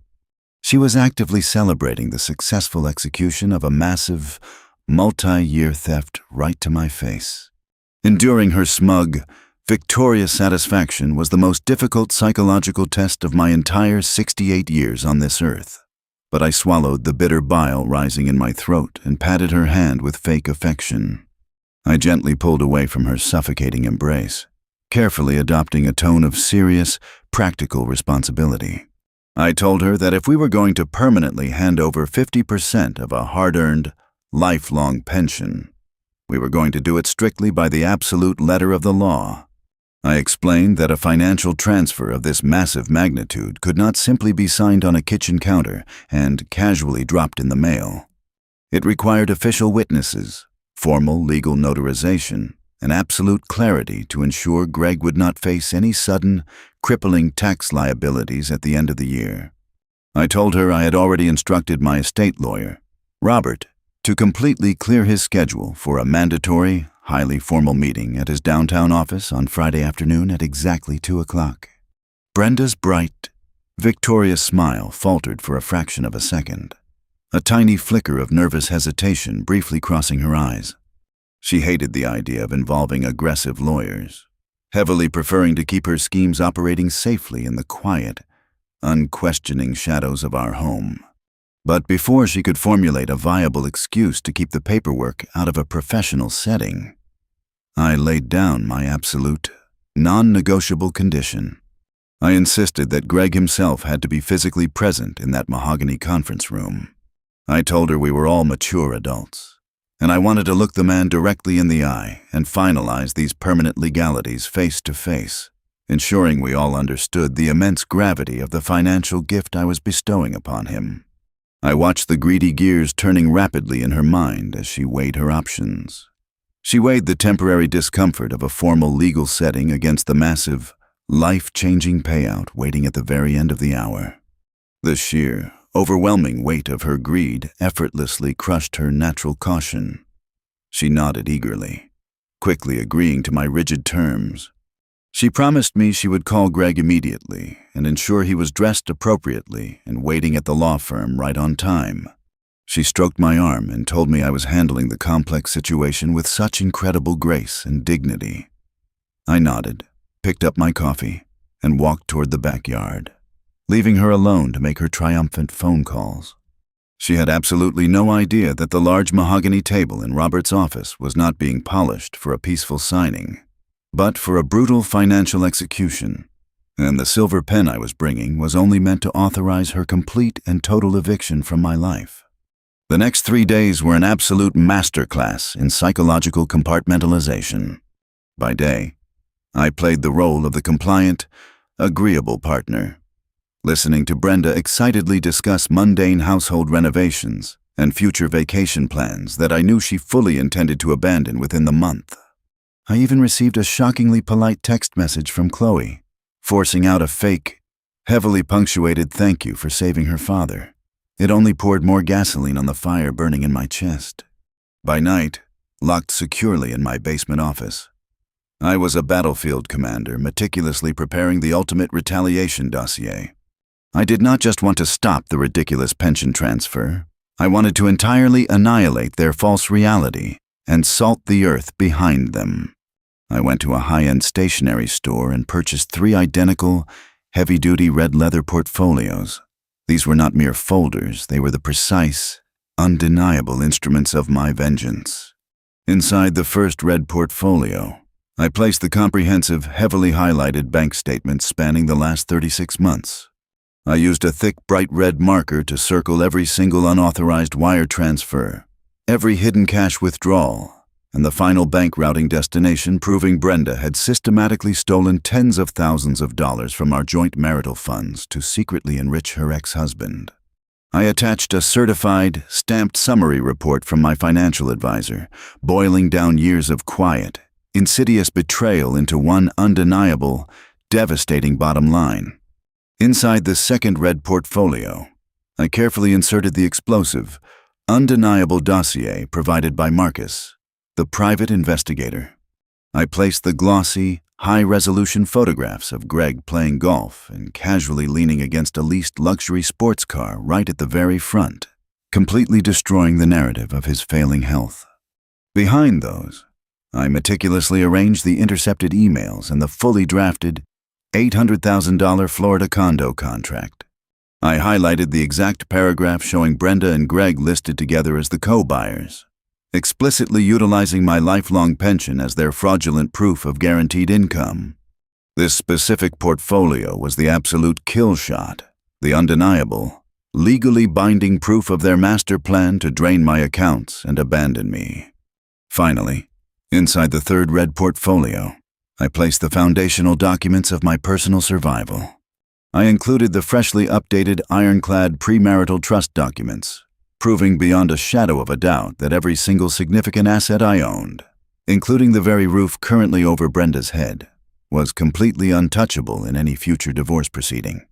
She was actively celebrating the successful execution of a massive, multi-year theft right to my face. Enduring her smug, victorious satisfaction was the most difficult psychological test of my entire 68 years on this earth. But I swallowed the bitter bile rising in my throat and patted her hand with fake affection. I gently pulled away from her suffocating embrace, carefully adopting a tone of serious, practical responsibility. I told her that if we were going to permanently hand over 50% of a hard-earned, lifelong pension, we were going to do it strictly by the absolute letter of the law. I explained that a financial transfer of this massive magnitude could not simply be signed on a kitchen counter and casually dropped in the mail. It required official witnesses, formal legal notarization, and absolute clarity to ensure Greg would not face any sudden, crippling tax liabilities at the end of the year. I told her I had already instructed my estate lawyer, Robert, to completely clear his schedule for a mandatory, highly formal meeting at his downtown office on Friday afternoon at exactly 2 o'clock. Brenda's bright, victorious smile faltered for a fraction of a second, a tiny flicker of nervous hesitation briefly crossing her eyes. She hated the idea of involving aggressive lawyers, heavily preferring to keep her schemes operating safely in the quiet, unquestioning shadows of our home. But before she could formulate a viable excuse to keep the paperwork out of a professional setting, I laid down my absolute, non-negotiable condition. I insisted that Greg himself had to be physically present in that mahogany conference room. I told her we were all mature adults, and I wanted to look the man directly in the eye and finalize these permanent legalities face to face, ensuring we all understood the immense gravity of the financial gift I was bestowing upon him. I watched the greedy gears turning rapidly in her mind as she weighed her options. She weighed the temporary discomfort of a formal legal setting against the massive, life-changing payout waiting at the very end of the hour. The sheer, overwhelming weight of her greed effortlessly crushed her natural caution. She nodded eagerly, quickly agreeing to my rigid terms. She promised me she would call Greg immediately and ensure he was dressed appropriately and waiting at the law firm right on time. She stroked my arm and told me I was handling the complex situation with such incredible grace and dignity. I nodded, picked up my coffee, and walked toward the backyard, leaving her alone to make her triumphant phone calls. She had absolutely no idea that the large mahogany table in Robert's office was not being polished for a peaceful signing, but for a brutal financial execution, and the silver pen I was bringing was only meant to authorize her complete and total eviction from my life. The next 3 days were an absolute masterclass in psychological compartmentalization. By day, I played the role of the compliant, agreeable partner, listening to Brenda excitedly discuss mundane household renovations and future vacation plans that I knew she fully intended to abandon within the month. I even received a shockingly polite text message from Chloe, forcing out a fake, heavily punctuated thank you for saving her father. It only poured more gasoline on the fire burning in my chest. By night, locked securely in my basement office, I was a battlefield commander meticulously preparing the ultimate retaliation dossier. I did not just want to stop the ridiculous pension transfer. I wanted to entirely annihilate their false reality and salt the earth behind them. I went to a high-end stationery store and purchased 3 identical, heavy-duty red leather portfolios. These were not mere folders, they were the precise, undeniable instruments of my vengeance. Inside the first red portfolio, I placed the comprehensive, heavily highlighted bank statements spanning the last 36 months. I used a thick, bright red marker to circle every single unauthorized wire transfer, every hidden cash withdrawal, and the final bank routing destination proving Brenda had systematically stolen tens of thousands of dollars from our joint marital funds to secretly enrich her ex-husband. I attached a certified, stamped summary report from my financial advisor, boiling down years of quiet, insidious betrayal into one undeniable, devastating bottom line. Inside the second red portfolio, I carefully inserted the explosive, undeniable dossier provided by Marcus, the private investigator. I placed the glossy, high-resolution photographs of Greg playing golf and casually leaning against a leased luxury sports car right at the very front, completely destroying the narrative of his failing health. Behind those, I meticulously arranged the intercepted emails and the fully drafted $800,000 Florida condo contract. I highlighted the exact paragraph showing Brenda and Greg listed together as the co-buyers, explicitly utilizing my lifelong pension as their fraudulent proof of guaranteed income. This specific portfolio was the absolute kill shot, the undeniable, legally binding proof of their master plan to drain my accounts and abandon me. Finally, inside the third red portfolio, I placed the foundational documents of my personal survival. I included the freshly updated ironclad premarital trust documents, proving beyond a shadow of a doubt that every single significant asset I owned, including the very roof currently over Brenda's head, was completely untouchable in any future divorce proceeding.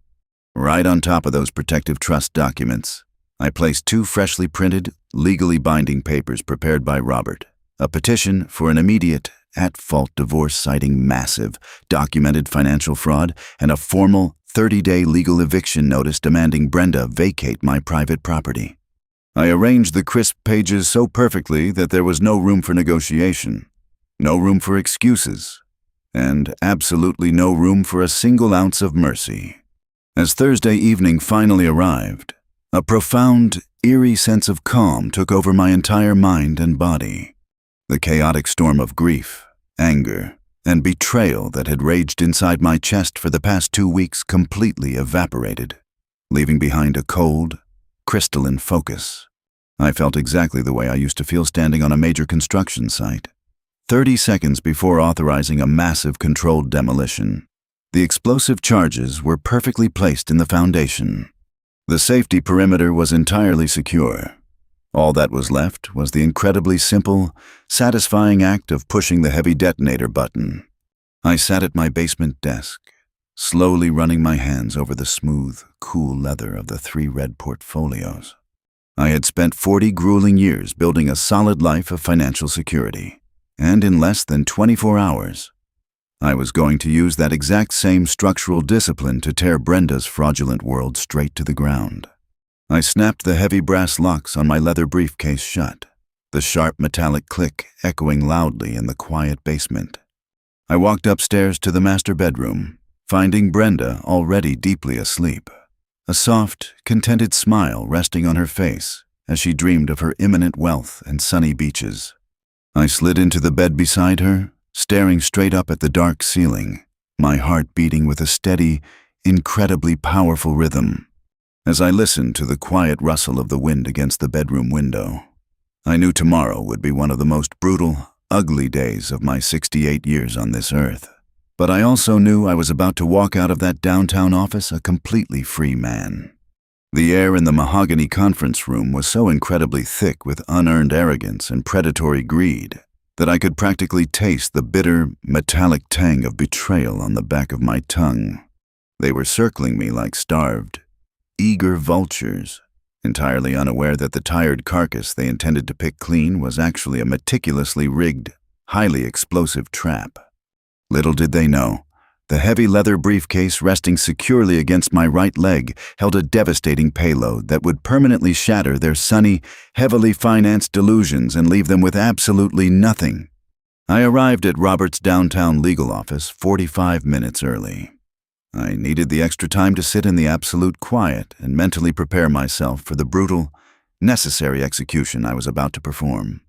Right on top of those protective trust documents, I placed 2 freshly printed, legally binding papers prepared by Robert, a petition for an immediate, at-fault divorce citing massive, documented financial fraud, and a formal 30-day legal eviction notice demanding Brenda vacate my private property. I arranged the crisp pages so perfectly that there was no room for negotiation, no room for excuses, and absolutely no room for a single ounce of mercy. As Thursday evening finally arrived, a profound, eerie sense of calm took over my entire mind and body. The chaotic storm of grief, anger, and betrayal that had raged inside my chest for the past 2 weeks completely evaporated, leaving behind a cold, crystalline focus. I felt exactly the way I used to feel standing on a major construction site. 30 seconds before authorizing a massive controlled demolition, the explosive charges were perfectly placed in the foundation. The safety perimeter was entirely secure. All that was left was the incredibly simple, satisfying act of pushing the heavy detonator button. I sat at my basement desk, slowly running my hands over the smooth, cool leather of the 3 red portfolios. I had spent 40 grueling years building a solid life of financial security, and in less than 24 hours, I was going to use that exact same structural discipline to tear Brenda's fraudulent world straight to the ground. I snapped the heavy brass locks on my leather briefcase shut, the sharp metallic click echoing loudly in the quiet basement. I walked upstairs to the master bedroom, finding Brenda already deeply asleep, a soft, contented smile resting on her face as she dreamed of her imminent wealth and sunny beaches. I slid into the bed beside her, staring straight up at the dark ceiling, my heart beating with a steady, incredibly powerful rhythm. As I listened to the quiet rustle of the wind against the bedroom window, I knew tomorrow would be one of the most brutal, ugly days of my 68 years on this earth. But I also knew I was about to walk out of that downtown office a completely free man. The air in the mahogany conference room was so incredibly thick with unearned arrogance and predatory greed that I could practically taste the bitter, metallic tang of betrayal on the back of my tongue. They were circling me like starved, eager vultures, entirely unaware that the tired carcass they intended to pick clean was actually a meticulously rigged, highly explosive trap. Little did they know, the heavy leather briefcase resting securely against my right leg held a devastating payload that would permanently shatter their sunny, heavily financed delusions and leave them with absolutely nothing. I arrived at Robert's downtown legal office 45 minutes early. I needed the extra time to sit in the absolute quiet and mentally prepare myself for the brutal, necessary execution I was about to perform.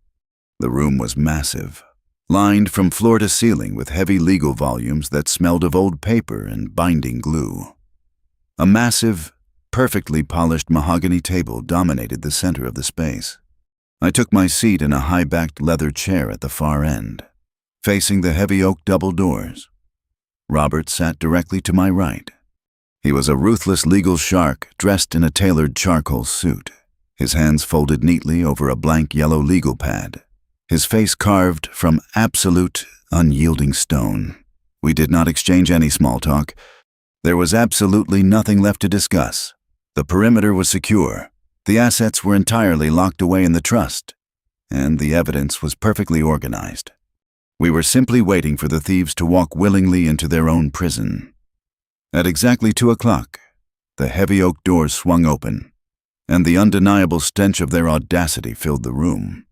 The room was massive, lined from floor to ceiling with heavy legal volumes that smelled of old paper and binding glue. A massive, perfectly polished mahogany table dominated the center of the space. I took my seat in a high-backed leather chair at the far end, facing the heavy oak double doors. Robert sat directly to my right. He was a ruthless legal shark dressed in a tailored charcoal suit, his hands folded neatly over a blank yellow legal pad, his face carved from absolute, unyielding stone. We did not exchange any small talk. There was absolutely nothing left to discuss. The perimeter was secure, the assets were entirely locked away in the trust, and the evidence was perfectly organized. We were simply waiting for the thieves to walk willingly into their own prison. At exactly 2 o'clock, the heavy oak doors swung open, and the undeniable stench of their audacity filled the room.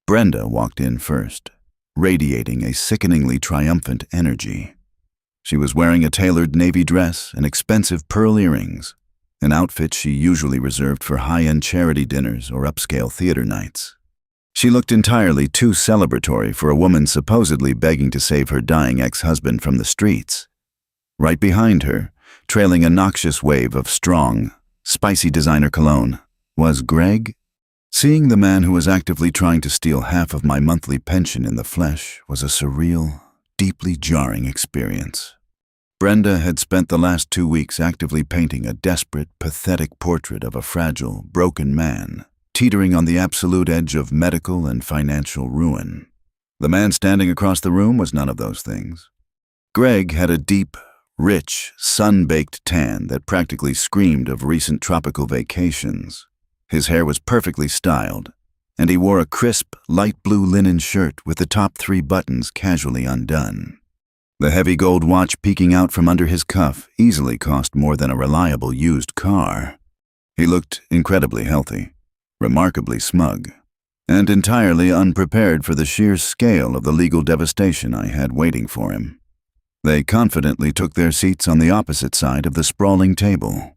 Brenda walked in first, radiating a sickeningly triumphant energy. She was wearing a tailored navy dress and expensive pearl earrings, an outfit she usually reserved for high-end charity dinners or upscale theater nights. She looked entirely too celebratory for a woman supposedly begging to save her dying ex-husband from the streets. Right behind her, trailing a noxious wave of strong, spicy designer cologne, was Greg. Seeing the man who was actively trying to steal half of my monthly pension in the flesh was a surreal, deeply jarring experience. Brenda had spent the last 2 weeks actively painting a desperate, pathetic portrait of a fragile, broken man, teetering on the absolute edge of medical and financial ruin. The man standing across the room was none of those things. Greg had a deep, rich, sun-baked tan that practically screamed of recent tropical vacations. His hair was perfectly styled, and he wore a crisp, light blue linen shirt with the top 3 buttons casually undone. The heavy gold watch peeking out from under his cuff easily cost more than a reliable used car. He looked incredibly healthy, remarkably smug, and entirely unprepared for the sheer scale of the legal devastation I had waiting for him. They confidently took their seats on the opposite side of the sprawling table.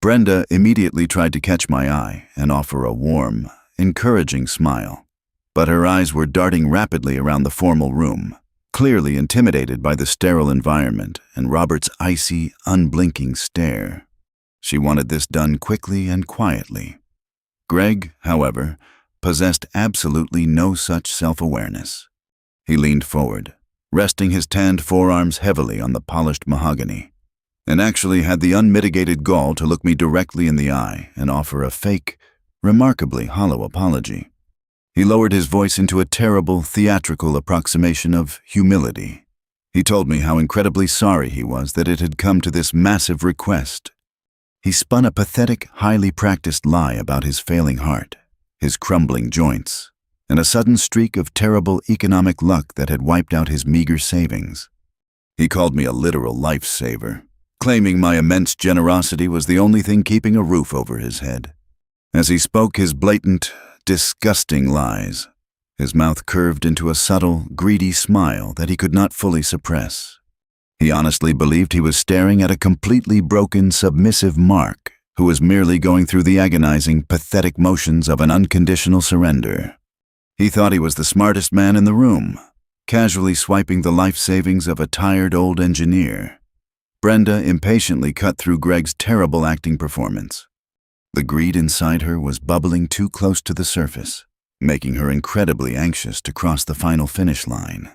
Brenda immediately tried to catch my eye and offer a warm, encouraging smile, but her eyes were darting rapidly around the formal room, clearly intimidated by the sterile environment and Robert's icy, unblinking stare. She wanted this done quickly and quietly. Greg, however, possessed absolutely no such self-awareness. He leaned forward, resting his tanned forearms heavily on the polished mahogany, and actually had the unmitigated gall to look me directly in the eye and offer a fake, remarkably hollow apology. He lowered his voice into a terrible, theatrical approximation of humility. He told me how incredibly sorry he was that it had come to this massive request. He spun a pathetic, highly practiced lie about his failing heart, his crumbling joints, and a sudden streak of terrible economic luck that had wiped out his meager savings. He called me a literal lifesaver, claiming my immense generosity was the only thing keeping a roof over his head. As he spoke his blatant, disgusting lies, his mouth curved into a subtle, greedy smile that he could not fully suppress. He honestly believed he was staring at a completely broken, submissive Mark who was merely going through the agonizing, pathetic motions of an unconditional surrender. He thought he was the smartest man in the room, casually swiping the life savings of a tired old engineer. Brenda impatiently cut through Greg's terrible acting performance. The greed inside her was bubbling too close to the surface, making her incredibly anxious to cross the final finish line.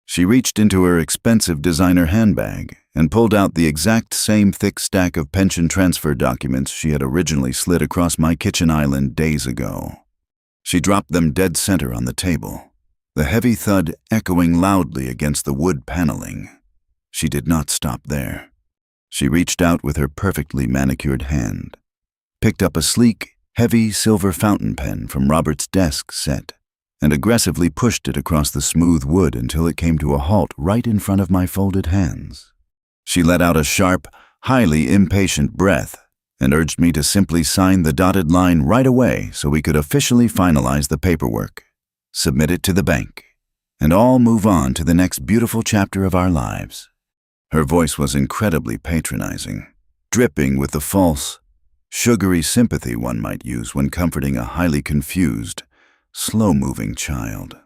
She reached into her expensive designer handbag and pulled out the exact same thick stack of pension transfer documents she had originally slid across my kitchen island days ago. She dropped them dead center on the table, the heavy thud echoing loudly against the wood paneling. She did not stop there. She reached out with her perfectly manicured hand, picked up a sleek, heavy silver fountain pen from Robert's desk set, and aggressively pushed it across the smooth wood until it came to a halt right in front of my folded hands. She let out a sharp, highly impatient breath and urged me to simply sign the dotted line right away so we could officially finalize the paperwork, submit it to the bank, and all move on to the next beautiful chapter of our lives. Her voice was incredibly patronizing, dripping with the false, sugary sympathy one might use when comforting a highly confused, slow-moving child.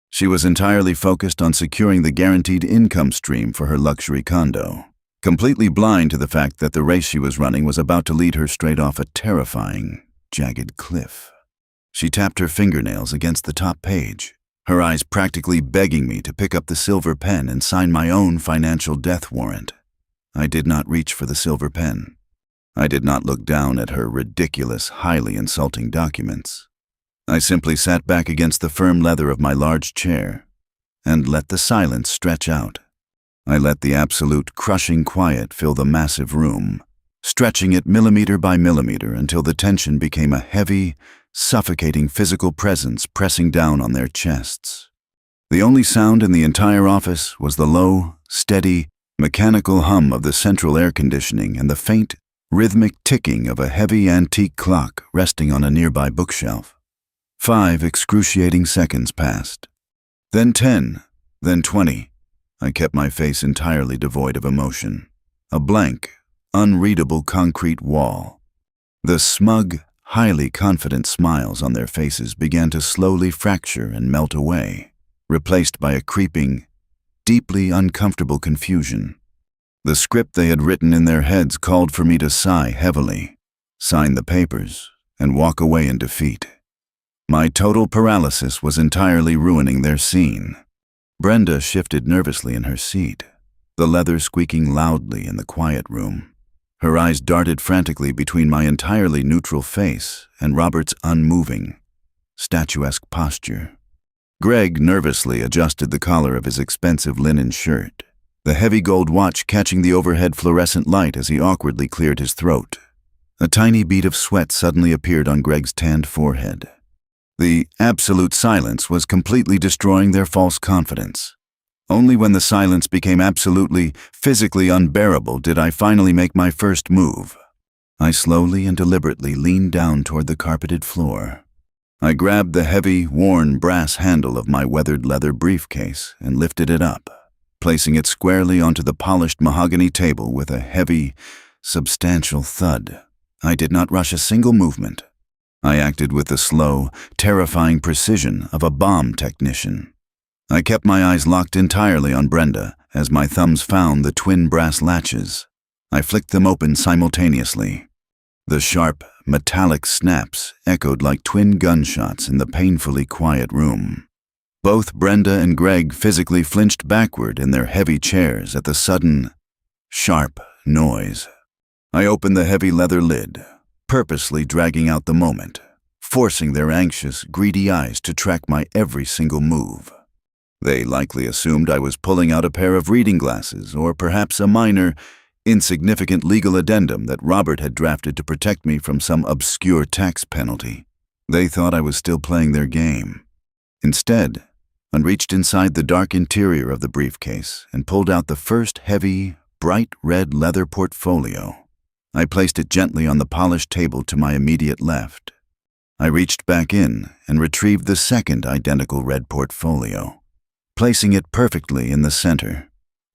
She was entirely focused on securing the guaranteed income stream for her luxury condo, completely blind to the fact that the race she was running was about to lead her straight off a terrifying, jagged cliff. She tapped her fingernails against the top page, her eyes practically begging me to pick up the silver pen and sign my own financial death warrant. I did not reach for the silver pen. I did not look down at her ridiculous, highly insulting documents. I simply sat back against the firm leather of my large chair and let the silence stretch out. I let the absolute crushing quiet fill the massive room, stretching it millimeter by millimeter until the tension became a heavy, suffocating physical presence pressing down on their chests. The only sound in the entire office was the low, steady, mechanical hum of the central air conditioning and the faint, rhythmic ticking of a heavy antique clock resting on a nearby bookshelf. 5 excruciating seconds passed. Then 10, then 20. I kept my face entirely devoid of emotion. A blank, unreadable concrete wall. The smug, highly confident smiles on their faces began to slowly fracture and melt away, replaced by a creeping, deeply uncomfortable confusion. The script they had written in their heads called for me to sigh heavily, sign the papers, and walk away in defeat. My total paralysis was entirely ruining their scene. Brenda shifted nervously in her seat, the leather squeaking loudly in the quiet room. Her eyes darted frantically between my entirely neutral face and Robert's unmoving, statuesque posture. Greg nervously adjusted the collar of his expensive linen shirt, the heavy gold watch catching the overhead fluorescent light as he awkwardly cleared his throat. A tiny bead of sweat suddenly appeared on Greg's tanned forehead. The absolute silence was completely destroying their false confidence. Only when the silence became absolutely, physically unbearable did I finally make my first move. I slowly and deliberately leaned down toward the carpeted floor. I grabbed the heavy, worn brass handle of my weathered leather briefcase and lifted it up, placing it squarely onto the polished mahogany table with a heavy, substantial thud. I did not rush a single movement. I acted with the slow, terrifying precision of a bomb technician. I kept my eyes locked entirely on Brenda as my thumbs found the twin brass latches. I flicked them open simultaneously. The sharp, metallic snaps echoed like twin gunshots in the painfully quiet room. Both Brenda and Greg physically flinched backward in their heavy chairs at the sudden, sharp noise. I opened the heavy leather lid, purposely dragging out the moment, forcing their anxious, greedy eyes to track my every single move. They likely assumed I was pulling out a pair of reading glasses or perhaps a minor, insignificant legal addendum that Robert had drafted to protect me from some obscure tax penalty. They thought I was still playing their game. Instead, I reached inside the dark interior of the briefcase and pulled out the first heavy, bright red leather portfolio. I placed it gently on the polished table to my immediate left. I reached back in and retrieved the second identical red portfolio, placing it perfectly in the center.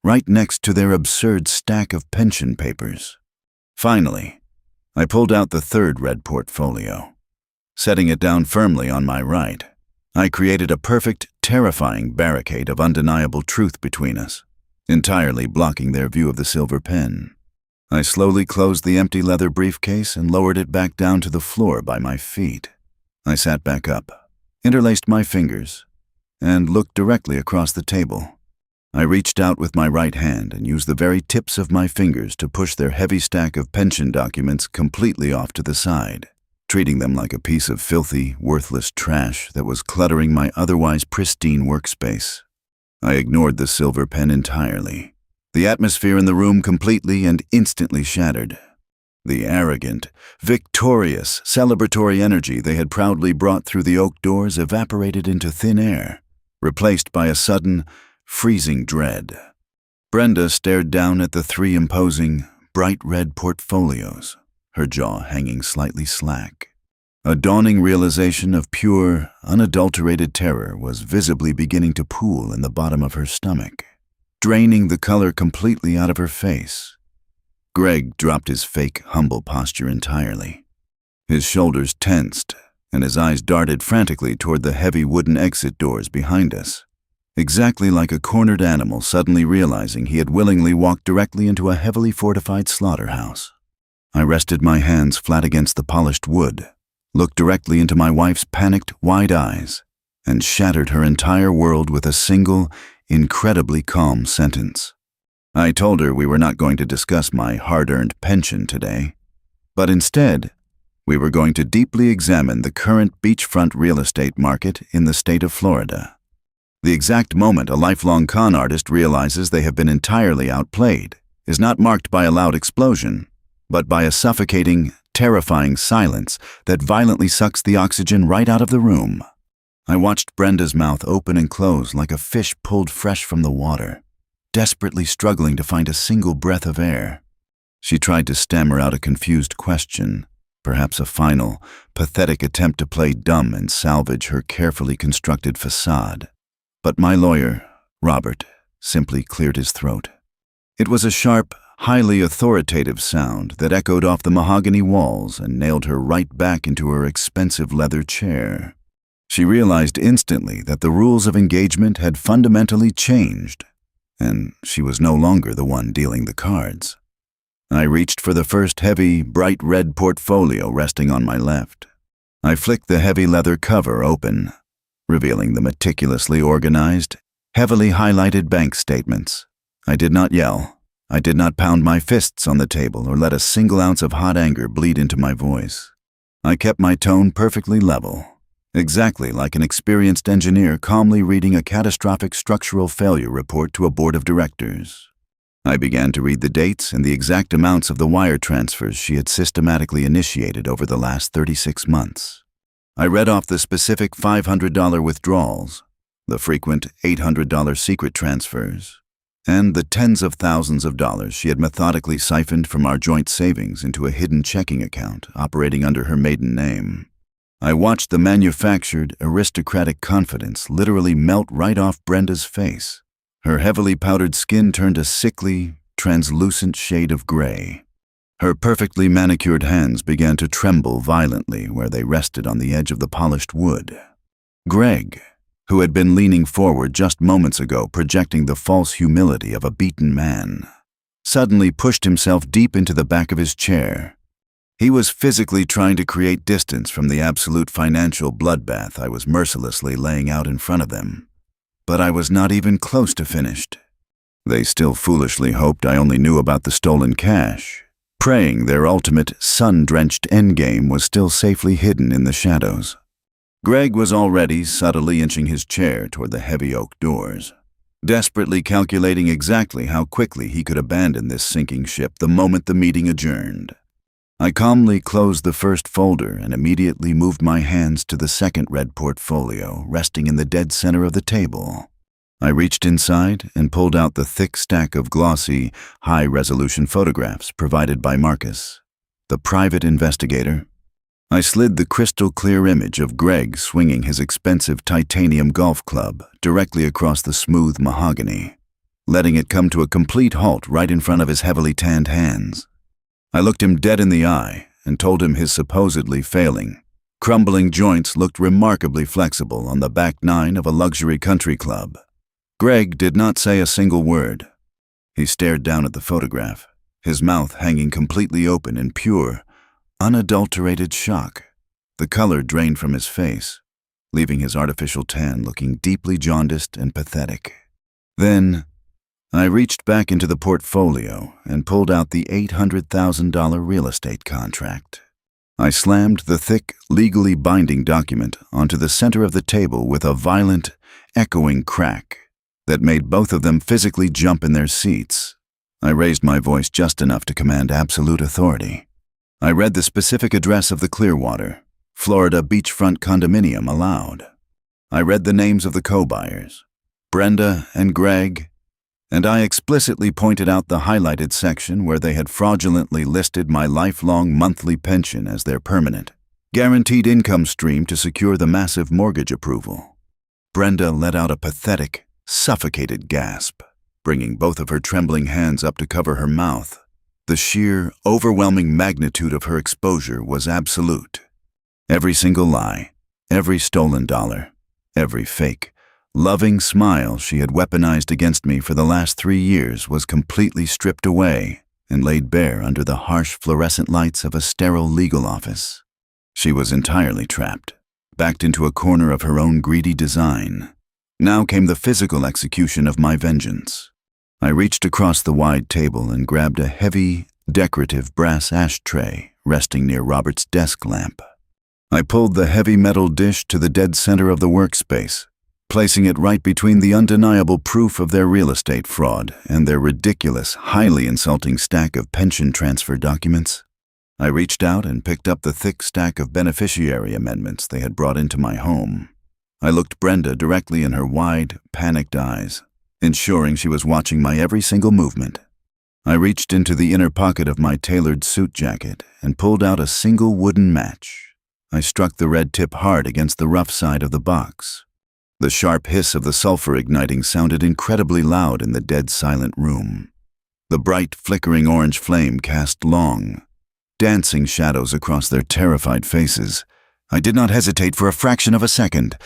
right next to their absurd stack of pension papers. Finally, I pulled out the third red portfolio. Setting it down firmly on my right, I created a perfect, terrifying barricade of undeniable truth between us, entirely blocking their view of the silver pen. I slowly closed the empty leather briefcase and lowered it back down to the floor by my feet. I sat back up, interlaced my fingers, and looked directly across the table. I reached out with my right hand and used the very tips of my fingers to push their heavy stack of pension documents completely off to the side, treating them like a piece of filthy, worthless trash that was cluttering my otherwise pristine workspace. I ignored the silver pen entirely, the atmosphere in the room completely and instantly shattered. The arrogant, victorious, celebratory energy they had proudly brought through the oak doors evaporated into thin air, replaced by a sudden, freezing dread. Brenda stared down at the three imposing, bright red portfolios, her jaw hanging slightly slack. A dawning realization of pure, unadulterated terror was visibly beginning to pool in the bottom of her stomach, draining the color completely out of her face. Greg dropped his fake, humble posture entirely. His shoulders tensed, and his eyes darted frantically toward the heavy wooden exit doors behind us, exactly like a cornered animal suddenly realizing he had willingly walked directly into a heavily fortified slaughterhouse. I rested my hands flat against the polished wood, looked directly into my wife's panicked, wide eyes, and shattered her entire world with a single, incredibly calm sentence. I told her we were not going to discuss my hard-earned pension today, but instead, we were going to deeply examine the current beachfront real estate market in the state of Florida. The exact moment a lifelong con artist realizes they have been entirely outplayed is not marked by a loud explosion, but by a suffocating, terrifying silence that violently sucks the oxygen right out of the room. I watched Brenda's mouth open and close like a fish pulled fresh from the water, desperately struggling to find a single breath of air. She tried to stammer out a confused question, perhaps a final, pathetic attempt to play dumb and salvage her carefully constructed facade. But my lawyer, Robert, simply cleared his throat. It was a sharp, highly authoritative sound that echoed off the mahogany walls and nailed her right back into her expensive leather chair. She realized instantly that the rules of engagement had fundamentally changed, and she was no longer the one dealing the cards. I reached for the first heavy, bright red portfolio resting on my left. I flicked the heavy leather cover open, revealing the meticulously organized, heavily highlighted bank statements. I did not yell. I did not pound my fists on the table or let a single ounce of hot anger bleed into my voice. I kept my tone perfectly level, exactly like an experienced engineer calmly reading a catastrophic structural failure report to a board of directors. I began to read the dates and the exact amounts of the wire transfers she had systematically initiated over the last 36 months. I read off the specific $500 withdrawals, the frequent $800 secret transfers, and the tens of thousands of dollars she had methodically siphoned from our joint savings into a hidden checking account operating under her maiden name. I watched the manufactured, aristocratic confidence literally melt right off Brenda's face. Her heavily powdered skin turned a sickly, translucent shade of gray. Her perfectly manicured hands began to tremble violently where they rested on the edge of the polished wood. Greg, who had been leaning forward just moments ago projecting the false humility of a beaten man, suddenly pushed himself deep into the back of his chair. He was physically trying to create distance from the absolute financial bloodbath I was mercilessly laying out in front of them. But I was not even close to finished. They still foolishly hoped I only knew about the stolen cash, praying their ultimate sun-drenched endgame was still safely hidden in the shadows. Greg was already subtly inching his chair toward the heavy oak doors, desperately calculating exactly how quickly he could abandon this sinking ship the moment the meeting adjourned. I calmly closed the first folder and immediately moved my hands to the second red portfolio resting in the dead center of the table. I reached inside and pulled out the thick stack of glossy, high-resolution photographs provided by Marcus, the private investigator. I slid the crystal-clear image of Greg swinging his expensive titanium golf club directly across the smooth mahogany. letting it come to a complete halt right in front of his heavily tanned hands. I looked him dead in the eye and told him his supposedly failing, crumbling joints looked remarkably flexible on the back nine of a luxury country club. Greg did not say a single word. He stared down at the photograph, his mouth hanging completely open in pure, unadulterated shock. The color drained from his face, leaving his artificial tan looking deeply jaundiced and pathetic. Then, I reached back into the portfolio and pulled out the $800,000 real estate contract. I slammed the thick, legally binding document onto the center of the table with a violent, echoing crack that made both of them physically jump in their seats. I raised my voice just enough to command absolute authority. I read the specific address of the Clearwater, Florida beachfront condominium aloud. I read the names of the co-buyers, Brenda and Greg, and I explicitly pointed out the highlighted section where they had fraudulently listed my lifelong monthly pension as their permanent, guaranteed income stream to secure the massive mortgage approval. Brenda let out a pathetic, suffocated gasp, bringing both of her trembling hands up to cover her mouth. The sheer, overwhelming magnitude of her exposure was absolute. Every single lie, every stolen dollar, every fake, loving smile she had weaponized against me for the last 3 years was completely stripped away and laid bare under the harsh fluorescent lights of a sterile legal office. She was entirely trapped, backed into a corner of her own greedy design. Now came the physical execution of my vengeance. I reached across the wide table and grabbed a heavy, decorative brass ashtray resting near Robert's desk lamp. I pulled the heavy metal dish to the dead center of the workspace, placing it right between the undeniable proof of their real estate fraud and their ridiculous, highly insulting stack of pension transfer documents. I reached out and picked up the thick stack of beneficiary amendments they had brought into my home. I looked Brenda directly in her wide, panicked eyes, ensuring she was watching my every single movement. I reached into the inner pocket of my tailored suit jacket and pulled out a single wooden match. I struck the red tip hard against the rough side of the box. The sharp hiss of the sulfur igniting sounded incredibly loud in the dead silent room. The bright, flickering orange flame cast long, dancing shadows across their terrified faces. I did not hesitate for a fraction of a second.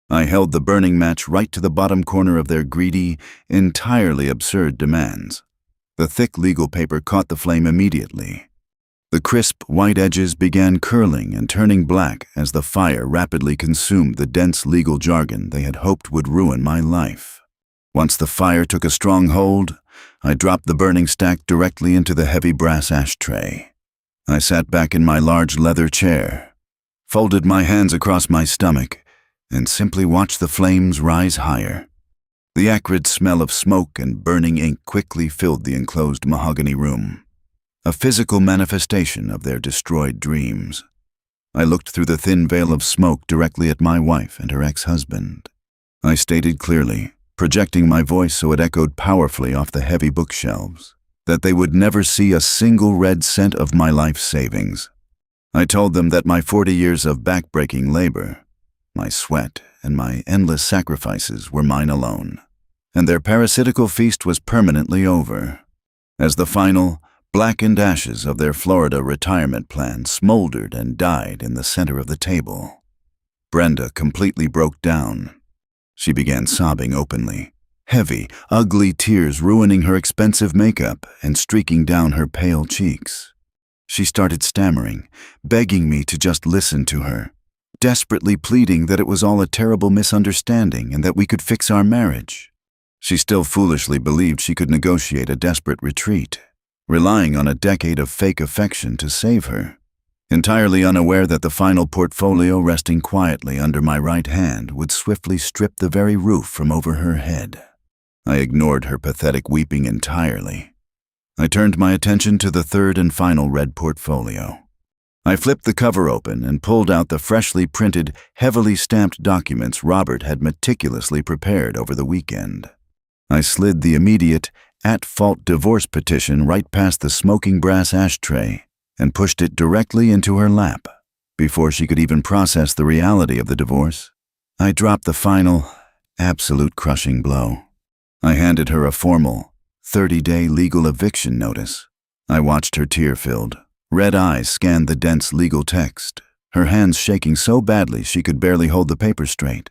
I held the burning match right to the bottom corner of their greedy, entirely absurd demands. The thick legal paper caught the flame immediately. The crisp, white edges began curling and turning black as the fire rapidly consumed the dense legal jargon they had hoped would ruin my life. Once the fire took a strong hold, I dropped the burning stack directly into the heavy brass ashtray. I sat back in my large leather chair, folded my hands across my stomach, and simply watched the flames rise higher. The acrid smell of smoke and burning ink quickly filled the enclosed mahogany room, a physical manifestation of their destroyed dreams. I looked through the thin veil of smoke directly at my wife and her ex-husband. I stated clearly, projecting my voice so it echoed powerfully off the heavy bookshelves, that they would never see a single red cent of my life savings. I told them that my 40 years of back-breaking labor, my sweat, and my endless sacrifices were mine alone, and their parasitical feast was permanently over. As the final, blackened ashes of their Florida retirement plan smoldered and died in the center of the table, Brenda completely broke down. She began sobbing openly, heavy, ugly tears ruining her expensive makeup and streaking down her pale cheeks. She started stammering, begging me to just listen to her, desperately pleading that it was all a terrible misunderstanding and that we could fix our marriage. She still foolishly believed she could negotiate a desperate retreat, relying on a decade of fake affection to save her, entirely unaware that the final portfolio resting quietly under my right hand would swiftly strip the very roof from over her head. I ignored her pathetic weeping entirely. I turned my attention to the third and final red portfolio. I flipped the cover open and pulled out the freshly printed, heavily stamped documents Robert had meticulously prepared over the weekend. I slid the immediate, at-fault divorce petition right past the smoking brass ashtray and pushed it directly into her lap. Before she could even process the reality of the divorce, I dropped the final, absolute crushing blow. I handed her a formal, 30-day legal eviction notice. I watched her tear-filled, red eyes scan the dense legal text, her hands shaking so badly she could barely hold the paper straight.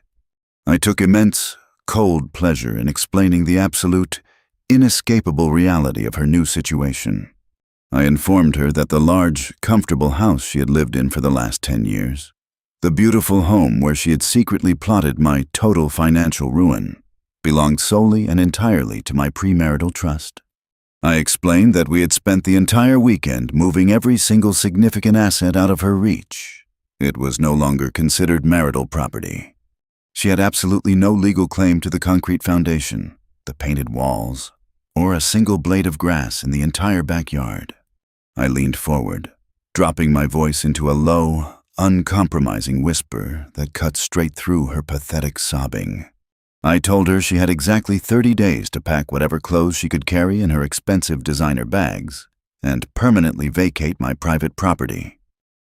I took immense, cold pleasure in explaining the absolute, inescapable reality of her new situation. I informed her that the large, comfortable house she had lived in for the last 10 years, the beautiful home where she had secretly plotted my total financial ruin, belonged solely and entirely to my premarital trust. I explained that we had spent the entire weekend moving every single significant asset out of her reach. It was no longer considered marital property. She had absolutely no legal claim to the concrete foundation, the painted walls, or a single blade of grass in the entire backyard. I leaned forward, dropping my voice into a low, uncompromising whisper that cut straight through her pathetic sobbing. I told her she had exactly 30 days to pack whatever clothes she could carry in her expensive designer bags and permanently vacate my private property.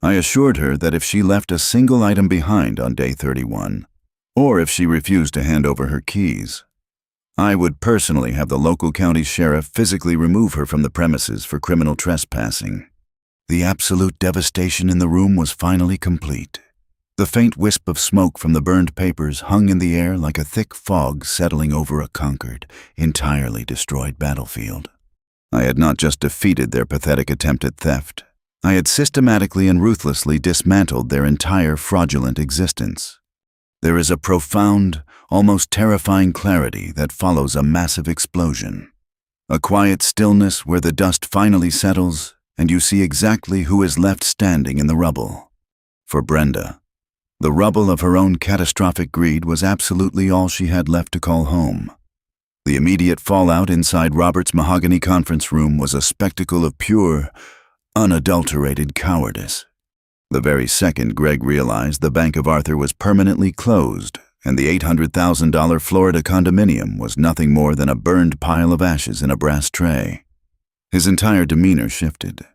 I assured her that if she left a single item behind on day 31, or if she refused to hand over her keys, I would personally have the local county sheriff physically remove her from the premises for criminal trespassing. The absolute devastation in the room was finally complete. The faint wisp of smoke from the burned papers hung in the air like a thick fog settling over a conquered, entirely destroyed battlefield. I had not just defeated their pathetic attempt at theft. I had systematically and ruthlessly dismantled their entire fraudulent existence. There is a profound, almost terrifying clarity that follows a massive explosion. A quiet stillness where the dust finally settles and you see exactly who is left standing in the rubble. For Brenda, the rubble of her own catastrophic greed was absolutely all she had left to call home. The immediate fallout inside Robert's mahogany conference room was a spectacle of pure, unadulterated cowardice. The very second Greg realized the Bank of Arthur was permanently closed and the $800,000 Florida condominium was nothing more than a burned pile of ashes in a brass tray, his entire demeanor shifted.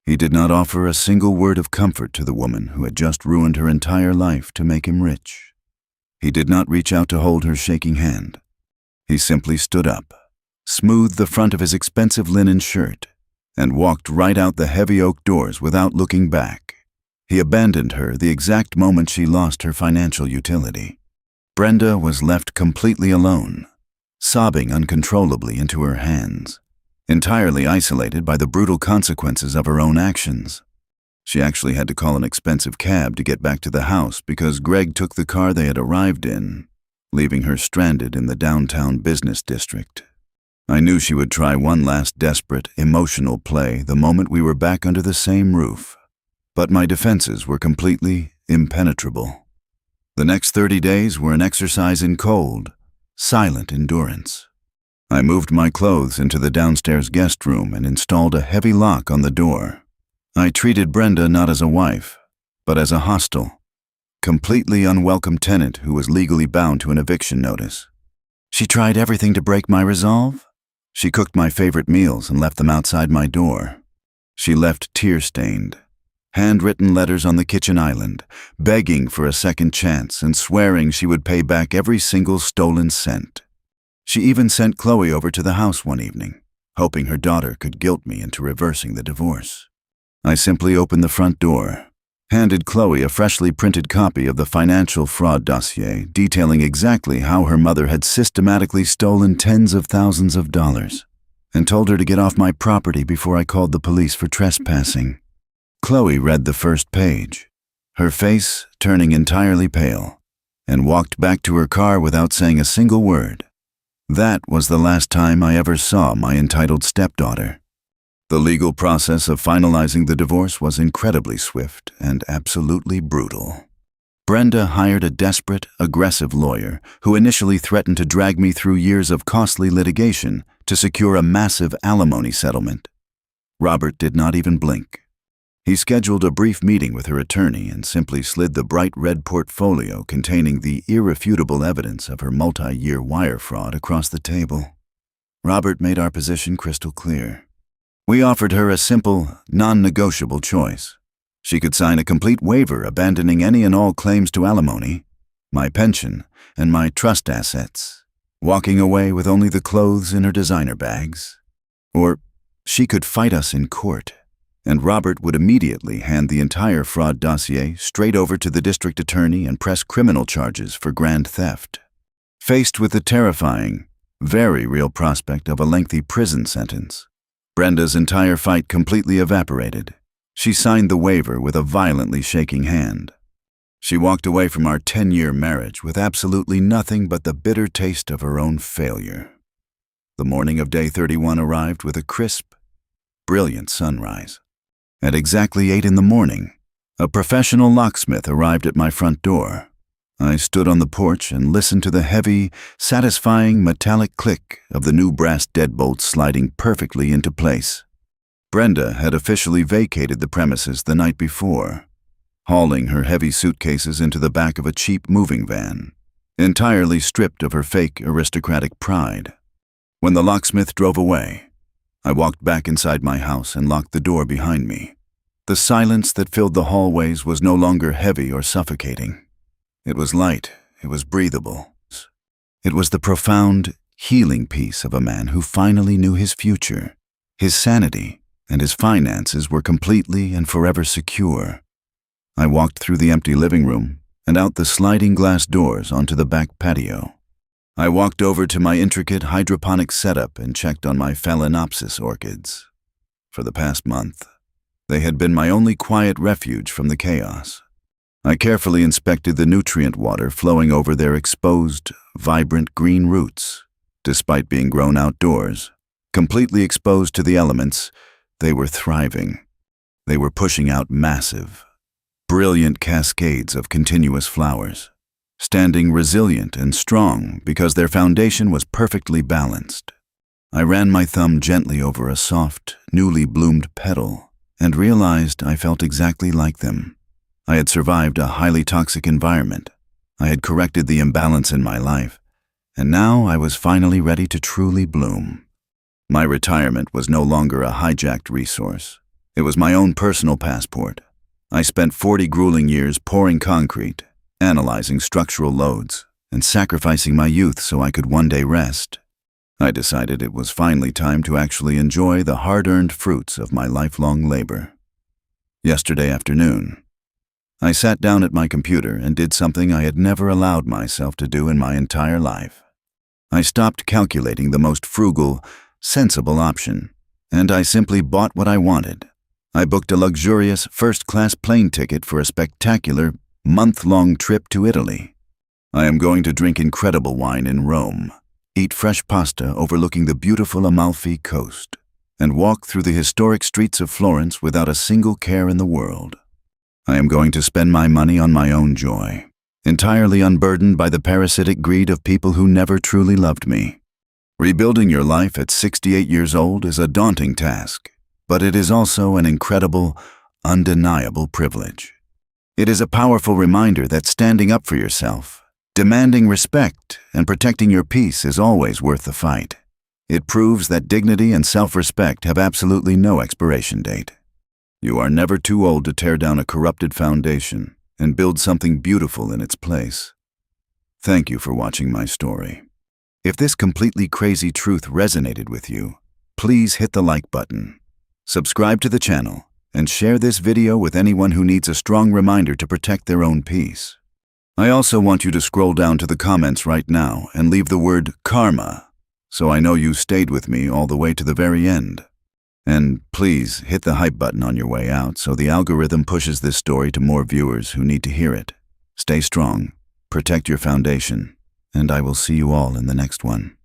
He did not offer a single word of comfort to the woman who had just ruined her entire life to make him rich. He did not reach out to hold her shaking hand. He simply stood up, smoothed the front of his expensive linen shirt, and walked right out the heavy oak doors without looking back. He abandoned her the exact moment she lost her financial utility. Brenda was left completely alone, sobbing uncontrollably into her hands, entirely isolated by the brutal consequences of her own actions. She actually had to call an expensive cab to get back to the house because Greg took the car they had arrived in, leaving her stranded in the downtown business district. I knew she would try one last desperate, emotional play the moment we were back under the same roof, but my defenses were completely impenetrable. The next 30 days were an exercise in cold, silent endurance. I moved my clothes into the downstairs guest room and installed a heavy lock on the door. I treated Brenda not as a wife, but as a hostile, completely unwelcome tenant who was legally bound to an eviction notice. She tried everything to break my resolve. She cooked my favorite meals and left them outside my door. She left tear-stained, handwritten letters on the kitchen island, begging for a second chance and swearing she would pay back every single stolen cent. She even sent Chloe over to the house one evening, hoping her daughter could guilt me into reversing the divorce. I simply opened the front door, handed Chloe a freshly printed copy of the financial fraud dossier detailing exactly how her mother had systematically stolen tens of thousands of dollars, and told her to get off my property before I called the police for trespassing. Chloe read the first page, her face turning entirely pale, and walked back to her car without saying a single word. That was the last time I ever saw my entitled stepdaughter. The legal process of finalizing the divorce was incredibly swift and absolutely brutal. Brenda hired a desperate, aggressive lawyer who initially threatened to drag me through years of costly litigation to secure a massive alimony settlement. Robert did not even blink. He scheduled a brief meeting with her attorney and simply slid the bright red portfolio containing the irrefutable evidence of her multi-year wire fraud across the table. Robert made our position crystal clear. We offered her a simple, non-negotiable choice. She could sign a complete waiver abandoning any and all claims to alimony, my pension, and my trust assets, walking away with only the clothes in her designer bags. Or she could fight us in court, and Robert would immediately hand the entire fraud dossier straight over to the district attorney and press criminal charges for grand theft. Faced with the terrifying, very real prospect of a lengthy prison sentence, Brenda's entire fight completely evaporated. She signed the waiver with a violently shaking hand. She walked away from our 10-year marriage with absolutely nothing but the bitter taste of her own failure. The morning of day 31 arrived with a crisp, brilliant sunrise. At exactly 8 in the morning, a professional locksmith arrived at my front door. I stood on the porch and listened to the heavy, satisfying metallic click of the new brass deadbolts sliding perfectly into place. Brenda had officially vacated the premises the night before, hauling her heavy suitcases into the back of a cheap moving van, entirely stripped of her fake aristocratic pride. When the locksmith drove away, I walked back inside my house and locked the door behind me. The silence that filled the hallways was no longer heavy or suffocating. It was light, it was breathable. It was the profound, healing peace of a man who finally knew his future. His sanity and his finances were completely and forever secure. I walked through the empty living room and out the sliding glass doors onto the back patio. I walked over to my intricate hydroponic setup and checked on my Phalaenopsis orchids. For the past month, they had been my only quiet refuge from the chaos. I carefully inspected the nutrient water flowing over their exposed, vibrant green roots. Despite being grown outdoors, completely exposed to the elements, they were thriving. They were pushing out massive, brilliant cascades of continuous flowers, standing resilient and strong because their foundation was perfectly balanced. I ran my thumb gently over a soft, newly bloomed petal and realized I felt exactly like them. I had survived a highly toxic environment. I had corrected the imbalance in my life, and now I was finally ready to truly bloom. My retirement was no longer a hijacked resource. It was my own personal passport. I spent 40 grueling years pouring concrete, analyzing structural loads, and sacrificing my youth so I could one day rest. I decided it was finally time to actually enjoy the hard-earned fruits of my lifelong labor. Yesterday afternoon, I sat down at my computer and did something I had never allowed myself to do in my entire life. I stopped calculating the most frugal, sensible option, and I simply bought what I wanted. I booked a luxurious first-class plane ticket for a spectacular, month-long trip to Italy. I am going to drink incredible wine in Rome, eat fresh pasta overlooking the beautiful Amalfi Coast, and walk through the historic streets of Florence without a single care in the world. I am going to spend my money on my own joy, entirely unburdened by the parasitic greed of people who never truly loved me. Rebuilding your life at 68 years old is a daunting task, but it is also an incredible, undeniable privilege. It is a powerful reminder that standing up for yourself, demanding respect, and protecting your peace is always worth the fight. It proves that dignity and self-respect have absolutely no expiration date. You are never too old to tear down a corrupted foundation and build something beautiful in its place. Thank you for watching my story. If this completely crazy truth resonated with you, please hit the like button, subscribe to the channel, and share this video with anyone who needs a strong reminder to protect their own peace. I also want you to scroll down to the comments right now and leave the word karma, so I know you stayed with me all the way to the very end. And please hit the hype button on your way out so the algorithm pushes this story to more viewers who need to hear it. Stay strong, protect your foundation, and I will see you all in the next one.